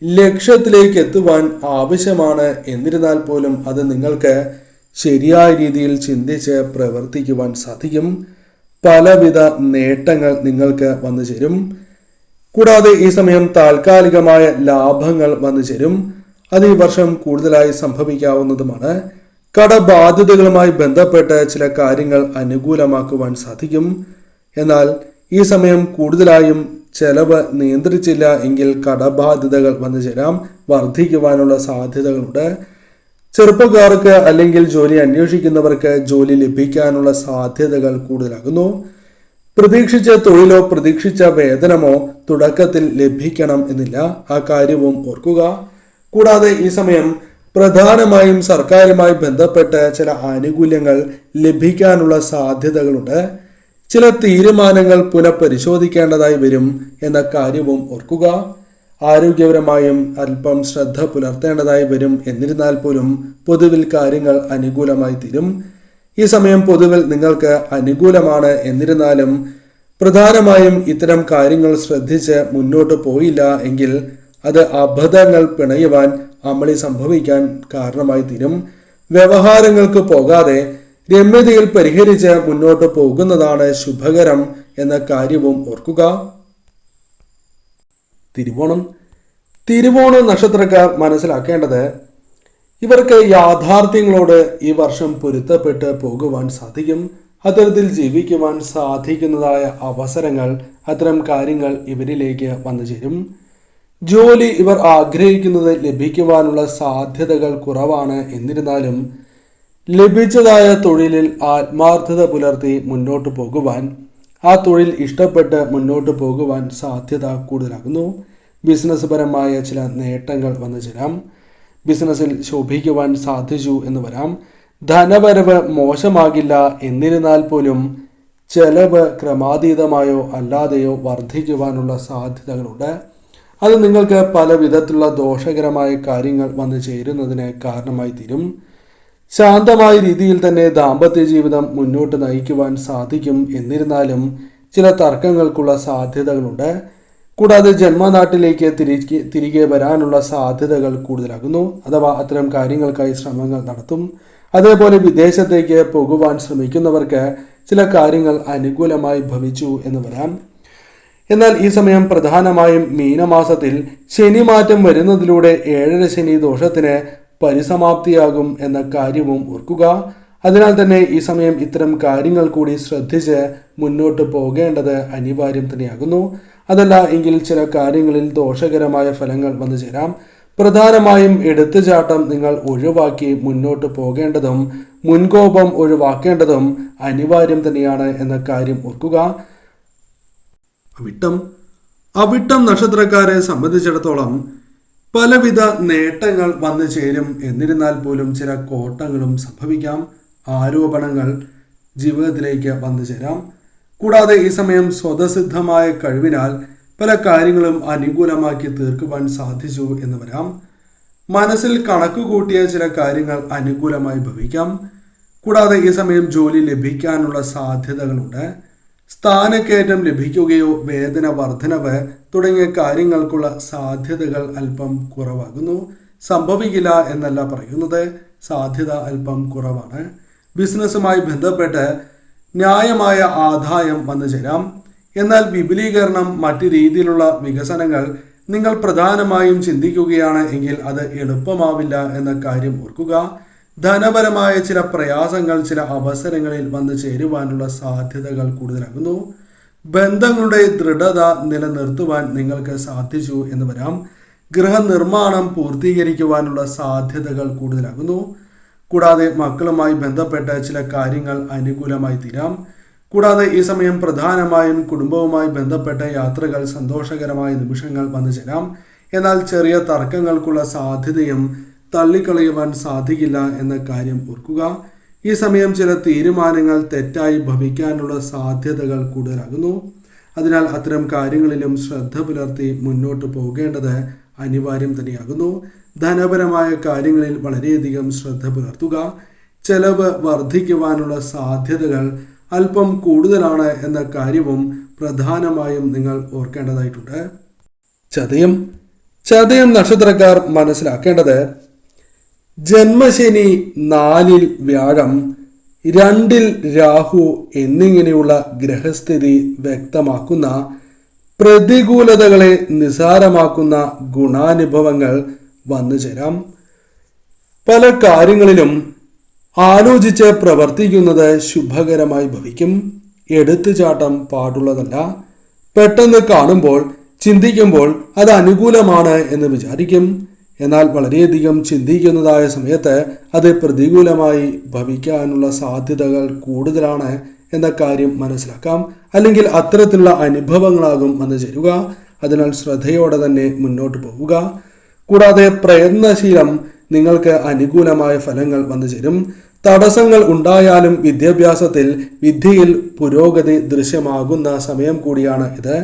ലക്ഷ്യത്തിലേക്ക് എത്തുവാൻ ആവശ്യമാണ്. എന്നിരുന്നാൽ പോലും അത് നിങ്ങൾക്ക് ശരിയായ രീതിയിൽ ചിന്തിച്ച് പ്രവർത്തിക്കുവാൻ സാധിക്കും. പലവിധ നേട്ടങ്ങൾ നിങ്ങൾക്ക് വന്നു ചേരും. കൂടാതെ ഈ സമയം താൽക്കാലികമായ ലാഭങ്ങൾ വന്നു ചേരും. അത് ഈ വർഷം കൂടുതലായി സംഭവിക്കാവുന്നതുമാണ്. കടബാധ്യതകളുമായി ബന്ധപ്പെട്ട് ചില കാര്യങ്ങൾ അനുകൂലമാക്കുവാൻ സാധിക്കും. എന്നാൽ ഈ സമയം കൂടുതലായും ചെലവ് നിയന്ത്രിച്ചില്ല എങ്കിൽ കടബാധ്യതകൾ വന്നു ചേരാം, വർദ്ധിക്കുവാനുള്ള സാധ്യതകളുണ്ട്. ചെറുപ്പക്കാർക്ക് അല്ലെങ്കിൽ ജോലി അന്വേഷിക്കുന്നവർക്ക് ജോലി ലഭിക്കാനുള്ള സാധ്യതകൾ കൂടുതലാകുന്നു. പ്രതീക്ഷിച്ച തൊഴിലോ പ്രതീക്ഷിച്ച വേതനമോ തുടക്കത്തിൽ ലഭിക്കണം എന്നില്ല. ആ കാര്യവും ഓർക്കുക. കൂടാതെ ഈ സമയം പ്രധാനമായും സർക്കാരുമായി ബന്ധപ്പെട്ട് ചില ആനുകൂല്യങ്ങൾ ലഭിക്കാനുള്ള സാധ്യതകളുണ്ട്. ചില തീരുമാനങ്ങൾ പുനഃപരിശോധിക്കേണ്ടതായി വരും എന്ന കാര്യവും ഓർക്കുക. ആരോഗ്യപരമായും അല്പം ശ്രദ്ധ പുലർത്തേണ്ടതായി വരും. എന്നിരുന്നാൽ പോലും പൊതുവിൽ കാര്യങ്ങൾ അനുകൂലമായി തീരും. ഈ സമയം പൊതുവിൽ നിങ്ങൾക്ക് അനുകൂലമാണ്. എന്നിരുന്നാലും പ്രധാനമായും ഇത്തരം കാര്യങ്ങൾ ശ്രദ്ധിച്ച് മുന്നോട്ട് പോയില്ല എങ്കിൽ അത് അബദ്ധങ്ങൾ പിണയുവാൻ അമളി സംഭവിക്കാൻ കാരണമായി തീരും. വ്യവഹാരങ്ങൾക്ക് പോകാതെ രമ്യതയിൽ പരിഹരിച്ച് മുന്നോട്ട് പോകുന്നതാണ് ശുഭകരം എന്ന കാര്യവും ഓർക്കുക. തിരുവോണം നക്ഷത്രക്കാർ മനസ്സിലാക്കേണ്ടത് ഇവർക്ക് യാഥാർത്ഥ്യങ്ങളോട് ഈ വർഷം പൊരുത്തപ്പെട്ട് പോകുവാൻ സാധിക്കും. അത്തരത്തിൽ ജീവിക്കുവാൻ സാധിക്കുന്നതായ അവസരങ്ങൾ, അത്തരം കാര്യങ്ങൾ ഇവരിലേക്ക് വന്നു ചേരും. ജോലി ഇവർ ആഗ്രഹിക്കുന്നത് ലഭിക്കുവാനുള്ള സാധ്യതകൾ കുറവാണ്. എന്നിരുന്നാലും ലഭിച്ചതായ തൊഴിലിൽ ആത്മാർത്ഥത പുലർത്തി മുന്നോട്ട് പോകുവാൻ, ആ തൊഴിൽ ഇഷ്ടപ്പെട്ട് മുന്നോട്ട് പോകുവാൻ സാധ്യത കൂടുതലാകുന്നു. ബിസിനസ് പരമായ ചില നേട്ടങ്ങൾ വന്നു ചേരാം. ബിസിനസ്സിൽ ശോഭിക്കുവാൻ സാധിച്ചു എന്ന് വരാം. ധനവരവ് മോശമാകില്ല. എന്നിരുന്നാൽ പോലും ചെലവ് ക്രമാതീതമായോ അല്ലാതെയോ വർദ്ധിക്കുവാനുള്ള സാധ്യതകളുണ്ട്. അത് നിങ്ങൾക്ക് പല വിധത്തിലുള്ള ദോഷകരമായ കാര്യങ്ങൾ വന്നു ചേരുന്നതിന് കാരണമായി തീരും. ശാന്തമായ രീതിയിൽ തന്നെ ദാമ്പത്യ ജീവിതം മുന്നോട്ട് നയിക്കുവാൻ സാധിക്കും. എന്നിരുന്നാലും ചില തർക്കങ്ങൾക്കുള്ള സാധ്യതകളുണ്ട്. കൂടാതെ ജന്മനാട്ടിലേക്ക് തിരികെ വരാനുള്ള സാധ്യതകൾ കൂടുതലാകുന്നു, അഥവാ അത്തരം കാര്യങ്ങൾക്കായി ശ്രമങ്ങൾ നടത്തും. അതേപോലെ വിദേശത്തേക്ക് പോകുവാൻ ശ്രമിക്കുന്നവർക്ക് ചില കാര്യങ്ങൾ അനുകൂലമായി ഭവിച്ചു എന്ന് വരാം. എന്നാൽ ഈ സമയം പ്രധാനമായും മീനമാസത്തിൽ ശനി മാറ്റം വരുന്നതിലൂടെ 7 ശനി ദോഷത്തിന് പരിസമാപ്തിയാകും എന്ന കാര്യവും ഓർക്കുക. അതിനാൽ തന്നെ ഈ സമയം ഇത്തരം കാര്യങ്ങൾ കൂടി ശ്രദ്ധിച്ച് മുന്നോട്ട് പോകേണ്ടത് അനിവാര്യം തന്നെയാകുന്നു. അതല്ല എങ്കിൽ ചില കാര്യങ്ങളിൽ ദോഷകരമായ ഫലങ്ങൾ വന്നു ചേരാം. പ്രധാനമായും എടുത്തുചാട്ടം നിങ്ങൾ ഒഴിവാക്കി മുന്നോട്ട് പോകേണ്ടതും മുൻകോപം ഒഴിവാക്കേണ്ടതും അനിവാര്യം തന്നെയാണ് എന്ന കാര്യം ഓർക്കുക. അവിട്ടം നക്ഷത്രക്കാരെ സംബന്ധിച്ചിടത്തോളം പലവിധ നേട്ടങ്ങൾ വന്നു ചേരും. എന്നിരുന്നാൽ പോലും ചില കോട്ടങ്ങളും സംഭവിക്കാം. ആരോപണങ്ങൾ ജീവിതത്തിലേക്ക് വന്നു ചേരാം. കൂടാതെ ഈ സമയം സ്വതസിദ്ധമായ കഴിവിനാൽ പല കാര്യങ്ങളും അനുകൂലമാക്കി തീർക്കുവാൻ സാധിച്ചു എന്ന് വരാം. മനസ്സിൽ കണക്ക് കൂട്ടിയ ചില കാര്യങ്ങൾ അനുകൂലമായി ഭവിക്കാം. കൂടാതെ ഈ സമയം ജോലി ലഭിക്കാനുള്ള സാധ്യതകളുണ്ട്. സ്ഥാനക്കയറ്റം ലഭിക്കുകയോ വേതന വർധനവ് തുടങ്ങിയ കാര്യങ്ങൾക്കുള്ള സാധ്യതകൾ അല്പം കുറവാകുന്നു. സംഭവിക്കില്ല എന്നല്ല പറയുന്നത്, സാധ്യത അല്പം കുറവാണ്. ബിസിനസ്സുമായി ബന്ധപ്പെട്ട് ന്യായമായ ആദായം വന്നു ചേരാം. എന്നാൽ വിപുലീകരണം, മറ്റു രീതിയിലുള്ള വികസനങ്ങൾ നിങ്ങൾ പ്രധാനമായും ചിന്തിക്കുകയാണ് എങ്കിൽ അത് എളുപ്പമാവില്ല എന്ന കാര്യം ഓർക്കുക. ധനപരമായ ചില പ്രയാസങ്ങൾ ചില അവസരങ്ങളിൽ വന്നു ചേരുവാനുള്ള സാധ്യതകൾ കൂടുതലാകുന്നു. ബന്ധങ്ങളുടെ ദൃഢത നിലനിർത്തുവാൻ നിങ്ങൾക്ക് സാധിച്ചു എന്ന് വരാം. ഗൃഹനിർമ്മാണം പൂർത്തീകരിക്കുവാനുള്ള സാധ്യതകൾ കൂടുതലാകുന്നു. കൂടാതെ മക്കളുമായി ബന്ധപ്പെട്ട ചില കാര്യങ്ങൾ അനുകൂലമായി തീരാം. കൂടാതെ ഈ സമയം പ്രധാനമായും കുടുംബവുമായി ബന്ധപ്പെട്ട യാത്രകൾ, സന്തോഷകരമായ നിമിഷങ്ങൾ വന്നു ചേരാം. എന്നാൽ ചെറിയ തർക്കങ്ങൾക്കുള്ള സാധ്യതയും തള്ളിക്കളയുവാൻ സാധിക്കില്ല എന്ന കാര്യം ഓർക്കുക. ഈ സമയം ചില തീരുമാനങ്ങൾ തെറ്റായി ഭവിക്കാനുള്ള സാധ്യതകൾ കൂടുതലാകുന്നു. അതിനാൽ അത്തരം കാര്യങ്ങളിലും ശ്രദ്ധ പുലർത്തി മുന്നോട്ട് പോകേണ്ടത് അനിവാര്യം തന്നെയാകുന്നു. ധനപരമായ കാര്യങ്ങളിൽ വളരെയധികം ശ്രദ്ധ പുലർത്തുക. ചെലവ് വർദ്ധിക്കുവാനുള്ള സാധ്യതകൾ അല്പം കൂടുതലാണ് എന്ന കാര്യവും പ്രധാനമായും നിങ്ങൾ ഓർക്കേണ്ടതായിട്ടുണ്ട്. ചതയം നക്ഷത്രക്കാർ മനസ്സിലാക്കേണ്ടത്, ജന്മശനി 4-ൽ വ്യാഴം, 2-ൽ രാഹു എന്നിങ്ങനെയുള്ള ഗ്രഹസ്ഥിതി വ്യക്തമാക്കുന്ന പ്രതികൂലതകളെ നിസാരമാക്കുന്ന ഗുണാനുഭവങ്ങൾ വന്നു ചേരാം. പല കാര്യങ്ങളിലും ആലോചിച്ച് പ്രവർത്തിക്കുന്നത് ശുഭകരമായി ഭവിക്കും. എടുത്തുചാട്ടം പാടുള്ളതല്ല. പെട്ടെന്ന് കാണുമ്പോൾ, ചിന്തിക്കുമ്പോൾ അത് അനുകൂലമാണ് എന്ന് വിചാരിക്കും. എന്നാൽ വളരെയധികം ചിന്തിക്കുന്നതായ സമയത്ത് അത് പ്രതികൂലമായി ഭവിക്കാനുള്ള സാധ്യതകൾ കൂടുതലാണ് എന്ന കാര്യം മനസ്സിലാക്കാം. അല്ലെങ്കിൽ അത്തരത്തിലുള്ള അനുഭവങ്ങളാകും വന്നു ചേരുക. അതിനാൽ ശ്രദ്ധയോടെ തന്നെ മുന്നോട്ട് പോവുക. കൂടാതെ പ്രയത്നശീലം നിങ്ങൾക്ക് അനുകൂലമായ ഫലങ്ങൾ വന്നു ചേരും. തടസ്സങ്ങൾ ഉണ്ടായാലും വിദ്യയിൽ പുരോഗതി ദൃശ്യമാകുന്ന സമയം കൂടിയാണ് ഇത്.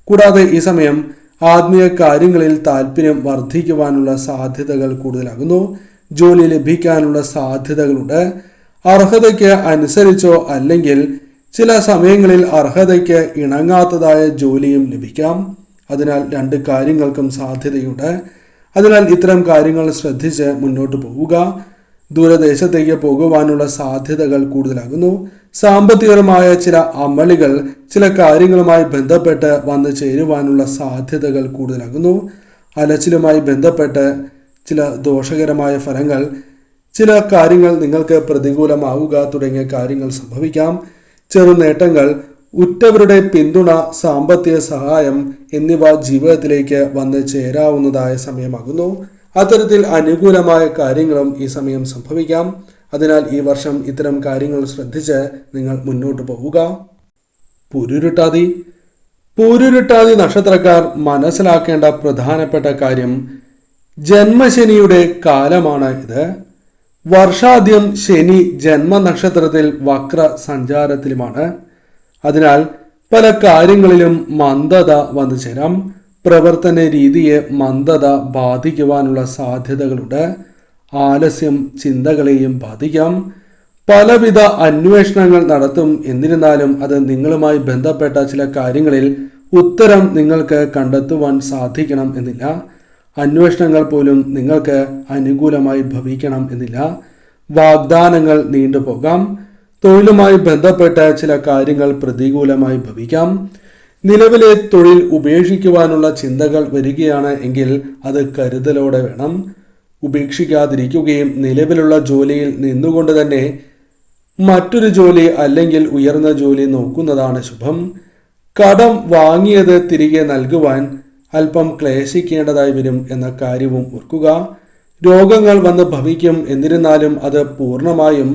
കൂടാതെ ഈ സമയം ആത്മീയ കാര്യങ്ങളിൽ താല്പര്യം വർദ്ധിക്കുവാനുള്ള സാധ്യതകൾ കൂടുതലാകുന്നു. ജോലി ലഭിക്കാനുള്ള സാധ്യതകളുണ്ട്. അർഹതയ്ക്ക് അനുസരിച്ചോ അല്ലെങ്കിൽ ചില സമയങ്ങളിൽ അർഹതയ്ക്ക് ഇണങ്ങാത്തതായ ജോലിയും ലഭിക്കാം. അതിനാൽ 2 കാര്യങ്ങൾക്കും സാധ്യതയുണ്ട്. അതിനാൽ ഇത്തരം കാര്യങ്ങൾ ശ്രദ്ധിച്ച് മുന്നോട്ട് പോവുക. ദൂരദേശത്തേക്ക് പോകുവാനുള്ള സാധ്യതകൾ കൂടുതലാകുന്നു. സാമ്പത്തികപരമായ ചില അമളികൾ ചില കാര്യങ്ങളുമായി ബന്ധപ്പെട്ട് വന്നു ചേരുവാനുള്ള സാധ്യതകൾ കൂടുതലാകുന്നു. അലച്ചിലുമായി ബന്ധപ്പെട്ട് ചില ദോഷകരമായ ഫലങ്ങൾ, ചില കാര്യങ്ങൾ നിങ്ങൾക്ക് പ്രതികൂലമാവുക തുടങ്ങിയ കാര്യങ്ങൾ സംഭവിക്കാം. ചെറുനേട്ടങ്ങൾ, ഉറ്റവരുടെ പിന്തുണ, സാമ്പത്തിക സഹായം എന്നിവ ജീവിതത്തിലേക്ക് വന്ന് ചേരാവുന്നതായ സമയമാകുന്നു. അത്തരത്തിൽ അനുകൂലമായ കാര്യങ്ങളും ഈ സമയം സംഭവിക്കാം. അതിനാൽ ഈ വർഷം ഇത്തരം കാര്യങ്ങൾ ശ്രദ്ധിച്ച് നിങ്ങൾ മുന്നോട്ട് പോവുക. പൂരുരുട്ടാതി നക്ഷത്രക്കാർ മനസ്സിലാക്കേണ്ട പ്രധാനപ്പെട്ട കാര്യം, ജന്മശനിയുടെ കാലമാണ് ഇത്. വർഷാദ്യം ശനി ജന്മനക്ഷത്രത്തിൽ വക്ര സഞ്ചാരത്തിലുമാണ്. അതിനാൽ പല കാര്യങ്ങളിലും മന്ദത വന്നു ചേരാം. പ്രവർത്തന രീതിയെ മന്ദത ബാധിക്കുവാനുള്ള സാധ്യതകളുണ്ട്. ആലസ്യം ചിന്തകളെയും ബാധിക്കാം. പലവിധ അന്വേഷണങ്ങൾ നടത്തും. എന്നിരുന്നാലും അത് നിങ്ങളുമായി ബന്ധപ്പെട്ട ചില കാര്യങ്ങളിൽ ഉത്തരം നിങ്ങൾക്ക് കണ്ടെത്തുവാൻ സാധിക്കണം എന്നില്ല. അന്വേഷണങ്ങൾ പോലും നിങ്ങൾക്ക് അനുകൂലമായി ഭവിക്കണം എന്നില്ല. വാഗ്ദാനങ്ങൾ നീണ്ടുപോകാം. തൊഴിലുമായി ബന്ധപ്പെട്ട ചില കാര്യങ്ങൾ പ്രതികൂലമായി ഭവിക്കാം. നിലവിലെ തൊഴിൽ ഉപേക്ഷിക്കുവാനുള്ള ചിന്തകൾ വരികയാണ് എങ്കിൽ അത് കരുതലോടെ വേണം. ഉപേക്ഷിക്കാതിരിക്കുകയും നിലവിലുള്ള ജോലിയിൽ നിന്നുകൊണ്ട് തന്നെ മറ്റൊരു ജോലി അല്ലെങ്കിൽ ഉയർന്ന ജോലി നോക്കുന്നതാണ് ശുഭം. കടം വാങ്ങിയത് തിരികെ നൽകുവാൻ അല്പം ക്ലേശിക്കേണ്ടതായി വരും എന്ന കാര്യവും ഓർക്കുക. രോഗങ്ങൾ വന്ന് ഭവിക്കും. എന്നിരുന്നാലും അത് പൂർണ്ണമായും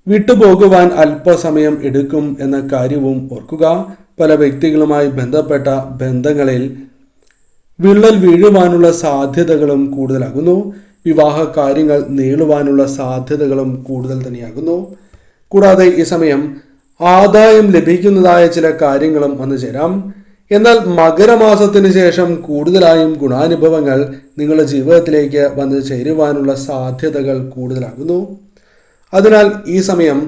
വിട്ടുപോകുവാൻ അല്പസമയം എടുക്കും എന്ന കാര്യവും ഓർക്കുക. പല വ്യക്തികളുമായി ബന്ധപ്പെട്ട ബന്ധങ്ങളിൽ വിള്ളൽ വീഴുവാനുള്ള സാധ്യതകളും കൂടുതലാകുന്നു. വിവാഹ കാര്യങ്ങൾ നീളുവാനുള്ള സാധ്യതകളും കൂടുതൽ തന്നെയാകുന്നു. കൂടാതെ ഈ സമയം ആദായം ലഭിക്കുന്നതായ ചില കാര്യങ്ങളും വന്നു ചേരാം. എന്നാൽ മകരമാസത്തിന് ശേഷം കൂടുതലായും ഗുണാനുഭവങ്ങൾ നിങ്ങളുടെ ജീവിതത്തിലേക്ക് വന്നു ചേരുവാനുള്ള സാധ്യതകൾ കൂടുതലാകുന്നു. അതിനാൽ ഈ സമയം,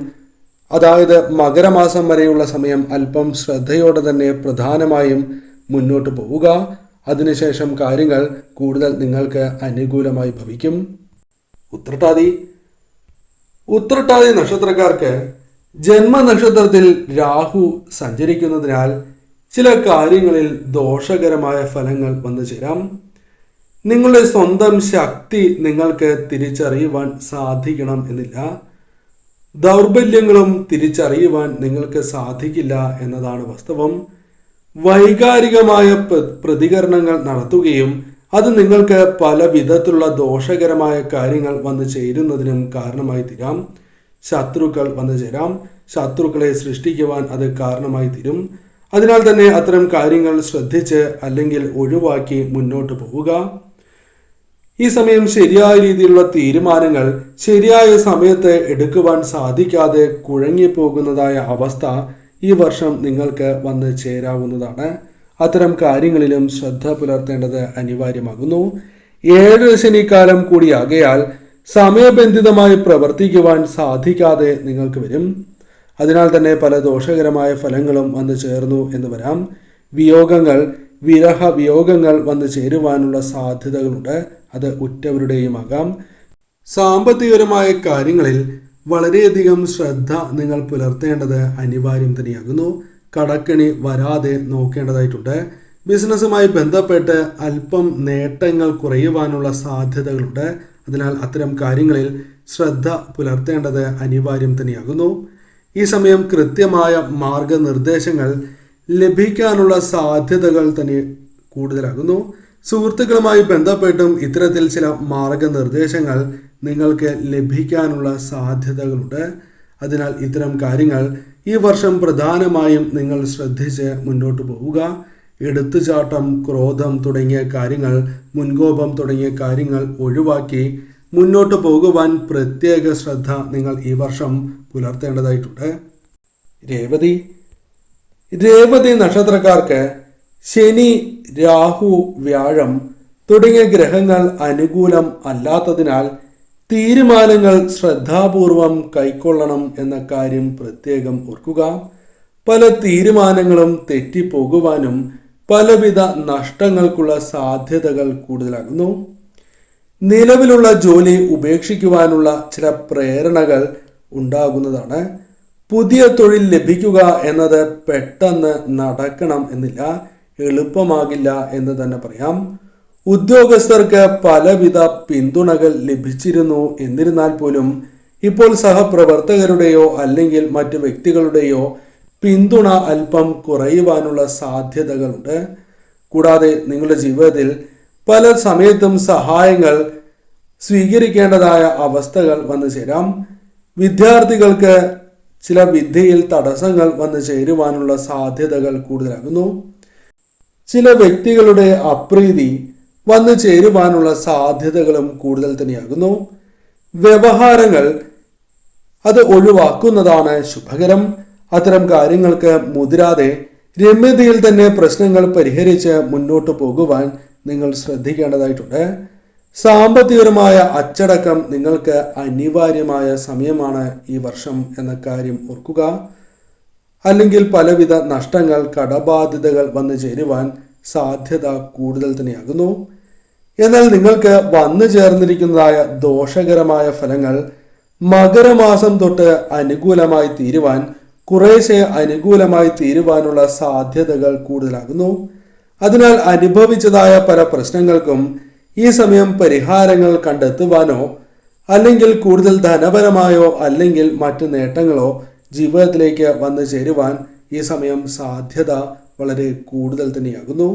അതായത് മകരമാസം വരെയുള്ള സമയം അല്പം ശ്രദ്ധയോടെ തന്നെ പ്രധാനമായും മുന്നോട്ട് പോവുക. അതിനുശേഷം കാര്യങ്ങൾ കൂടുതൽ നിങ്ങൾക്ക് അനുകൂലമായി ഭവിക്കും. ഉത്രട്ടാതി നക്ഷത്രക്കാർക്ക് ജന്മനക്ഷത്രത്തിൽ രാഹു സഞ്ചരിക്കുന്നതിനാൽ ചില കാര്യങ്ങളിൽ ദോഷകരമായ ഫലങ്ങൾ വന്നു ചേരാം. നിങ്ങളുടെ സ്വന്തം ശക്തി നിങ്ങൾക്ക് തിരിച്ചറിയുവാൻ സാധിക്കണം എന്നില്ല. ദൗർബല്യങ്ങളും തിരിച്ചറിയുവാൻ നിങ്ങൾക്ക് സാധിക്കില്ല എന്നതാണ് വാസ്തവം. വൈകാരികമായ പ്രതികരണങ്ങൾ നടത്തുകയും അത് നിങ്ങൾക്ക് പല വിധത്തിലുള്ള ദോഷകരമായ കാര്യങ്ങൾ വന്നു ചേരുന്നതിനും കാരണമായി തീരാം. ശത്രുക്കൾ വന്നു ചേരാം. ശത്രുക്കളെ സൃഷ്ടിക്കുവാൻ അത് കാരണമായി തീരും. അതിനാൽ തന്നെ അത്തരം കാര്യങ്ങൾ ശ്രദ്ധിച്ച് അല്ലെങ്കിൽ ഒഴിവാക്കി മുന്നോട്ട് പോവുക. ഈ സമയം ശരിയായ രീതിയിലുള്ള തീരുമാനങ്ങൾ ശരിയായ സമയത്ത് എടുക്കുവാൻ സാധിക്കാതെ കുഴങ്ങിപ്പോകുന്നതായ അവസ്ഥ ഈ വർഷം നിങ്ങൾക്ക് വന്ന് ചേരാവുന്നതാണ്. അത്തരം കാര്യങ്ങളിലും ശ്രദ്ധ പുലർത്തേണ്ടത് അനിവാര്യമാകുന്നു. 7 ശനിക്കാലം കൂടിയാകയാൽ സമയബന്ധിതമായി പ്രവർത്തിക്കുവാൻ സാധിക്കാതെ നിങ്ങൾക്ക് വരും. അതിനാൽ തന്നെ പല ദോഷകരമായ ഫലങ്ങളും വന്നു ചേർന്നു എന്ന് വരാം. വിയോഗങ്ങൾ വന്നു ചേരുവാനുള്ള സാധ്യതകളുണ്ട്. അത് ഉറ്റവരുടെയുമാകാം. സാമ്പത്തികപരമായ കാര്യങ്ങളിൽ വളരെയധികം ശ്രദ്ധ നിങ്ങൾ പുലർത്തേണ്ടത് അനിവാര്യം തന്നെയാകുന്നു. കടക്കണി വരാതെ നോക്കേണ്ടതായിട്ടുണ്ട്. ബിസിനസ്സുമായി ബന്ധപ്പെട്ട് അല്പം നേട്ടങ്ങൾ കുറയുവാനുള്ള സാധ്യതകളുണ്ട്. അതിനാൽ അത്തരം കാര്യങ്ങളിൽ ശ്രദ്ധ പുലർത്തേണ്ടത് അനിവാര്യം തന്നെയാകുന്നു. ഈ സമയം കൃത്യമായ മാർഗനിർദ്ദേശങ്ങൾ ലഭിക്കാനുള്ള സാധ്യതകൾ തന്നെ കൂടുതലാകുന്നു. സുഹൃത്തുക്കളുമായി ബന്ധപ്പെട്ടും ഇത്തരത്തിൽ ചില മാർഗനിർദ്ദേശങ്ങൾ നിങ്ങൾക്ക് ലഭിക്കാനുള്ള സാധ്യതകളുണ്ട്. അതിനാൽ ഇത്തരം കാര്യങ്ങൾ ഈ വർഷം പ്രധാനമായും നിങ്ങൾ ശ്രദ്ധിച്ച് മുന്നോട്ട് പോവുക. എടുത്തുചാട്ടം, ക്രോധം തുടങ്ങിയ കാര്യങ്ങൾ, മുൻകോപം തുടങ്ങിയ കാര്യങ്ങൾ ഒഴിവാക്കി മുന്നോട്ട് പോകുവാൻ പ്രത്യേക ശ്രദ്ധ നിങ്ങൾ ഈ വർഷം പുലർത്തേണ്ടതായിട്ടുണ്ട്. രേവതി നക്ഷത്രക്കാർക്ക് ശനി, രാഹു, വ്യാഴം തുടങ്ങിയ ഗ്രഹങ്ങൾ അനുകൂലം അല്ലാത്തതിനാൽ തീരുമാനങ്ങൾ ശ്രദ്ധാപൂർവം കൈക്കൊള്ളണം എന്ന കാര്യം പ്രത്യേകം ഓർക്കുക. പല തീരുമാനങ്ങളും തെറ്റിപ്പോകുവാനും പലവിധ നഷ്ടങ്ങൾക്കുള്ള സാധ്യതകൾ കൂടുതലാകുന്നു. നിലവിലുള്ള ജോലി ഉപേക്ഷിക്കുവാനുള്ള ചില പ്രേരണകൾ ഉണ്ടാകുന്നതാണ്. പുതിയ തൊഴിൽ ലഭിക്കുക എന്നത് പെട്ടെന്ന് നടക്കണം എന്നില്ല, എളുപ്പമാകില്ല എന്ന് തന്നെ പറയാം. ഉദ്യോഗസ്ഥർക്ക് പലവിധ പിന്തുണകൾ ലഭിച്ചിരുന്നു. എന്നിരുന്നാൽ പോലും ഇപ്പോൾ സഹപ്രവർത്തകരുടെയോ അല്ലെങ്കിൽ മറ്റു വ്യക്തികളുടെയോ പിന്തുണ അല്പം കുറയുവാനുള്ള സാധ്യതകളുണ്ട്. കൂടാതെ നിങ്ങളുടെ ജീവിതത്തിൽ പല സമയത്തും സഹായങ്ങൾ സ്വീകരിക്കേണ്ടതായ അവസ്ഥകൾ വന്നു ചേരാം. വിദ്യാർത്ഥികൾക്ക് ചില വിദ്യയിൽ തടസ്സങ്ങൾ വന്നു ചേരുവാനുള്ള സാധ്യതകൾ കൂടുതലാകുന്നു. ചില വ്യക്തികളുടെ അപ്രീതി വന്നു ചേരുവാനുള്ള സാധ്യതകളും കൂടുതൽ തന്നെയാകുന്നു. വ്യവഹാരങ്ങൾ അത് ഒഴിവാക്കുന്നതാണ് ശുഭകരം. അത്തരം കാര്യങ്ങൾക്ക് മുതിരാതെ രമ്യതയിൽ തന്നെ പ്രശ്നങ്ങൾ പരിഹരിച്ച് മുന്നോട്ട് പോകുവാൻ നിങ്ങൾ ശ്രദ്ധിക്കേണ്ടതായിട്ടുണ്ട്. സാമ്പത്തികപരമായ അച്ചടക്കം നിങ്ങൾക്ക് അനിവാര്യമായ സമയമാണ് ഈ വർഷം എന്ന കാര്യം ഓർക്കുക. അല്ലെങ്കിൽ പലവിധ നഷ്ടങ്ങൾ, കടബാധ്യതകൾ വന്നു ചേരുവാൻ സാധ്യത കൂടുതൽ തന്നെയാകുന്നു. എന്നാൽ നിങ്ങൾക്ക് വന്നു ചേർന്നിരിക്കുന്നതായ ദോഷകരമായ ഫലങ്ങൾ മകരമാസം തൊട്ട് അനുകൂലമായി തീരുവാൻ, കുറേശ്ശെ അനുകൂലമായി തീരുവാനുള്ള സാധ്യതകൾ കൂടുതലാകുന്നു. അതിനാൽ അനുഭവിച്ചതായ പല പ്രശ്നങ്ങൾക്കും ഈ സമയം പരിഹാരങ്ങൾ കണ്ടെത്തുവാനോ അല്ലെങ്കിൽ കൂടുതൽ ധനപരമായോ അല്ലെങ്കിൽ മറ്റു നേട്ടങ്ങളോ ജീവിതത്തിലേക്ക് വന്നു ചേരുവാൻ ഈ സമയം സാധ്യത വളരെ കൂടുതൽ തന്നെയാകുന്നു.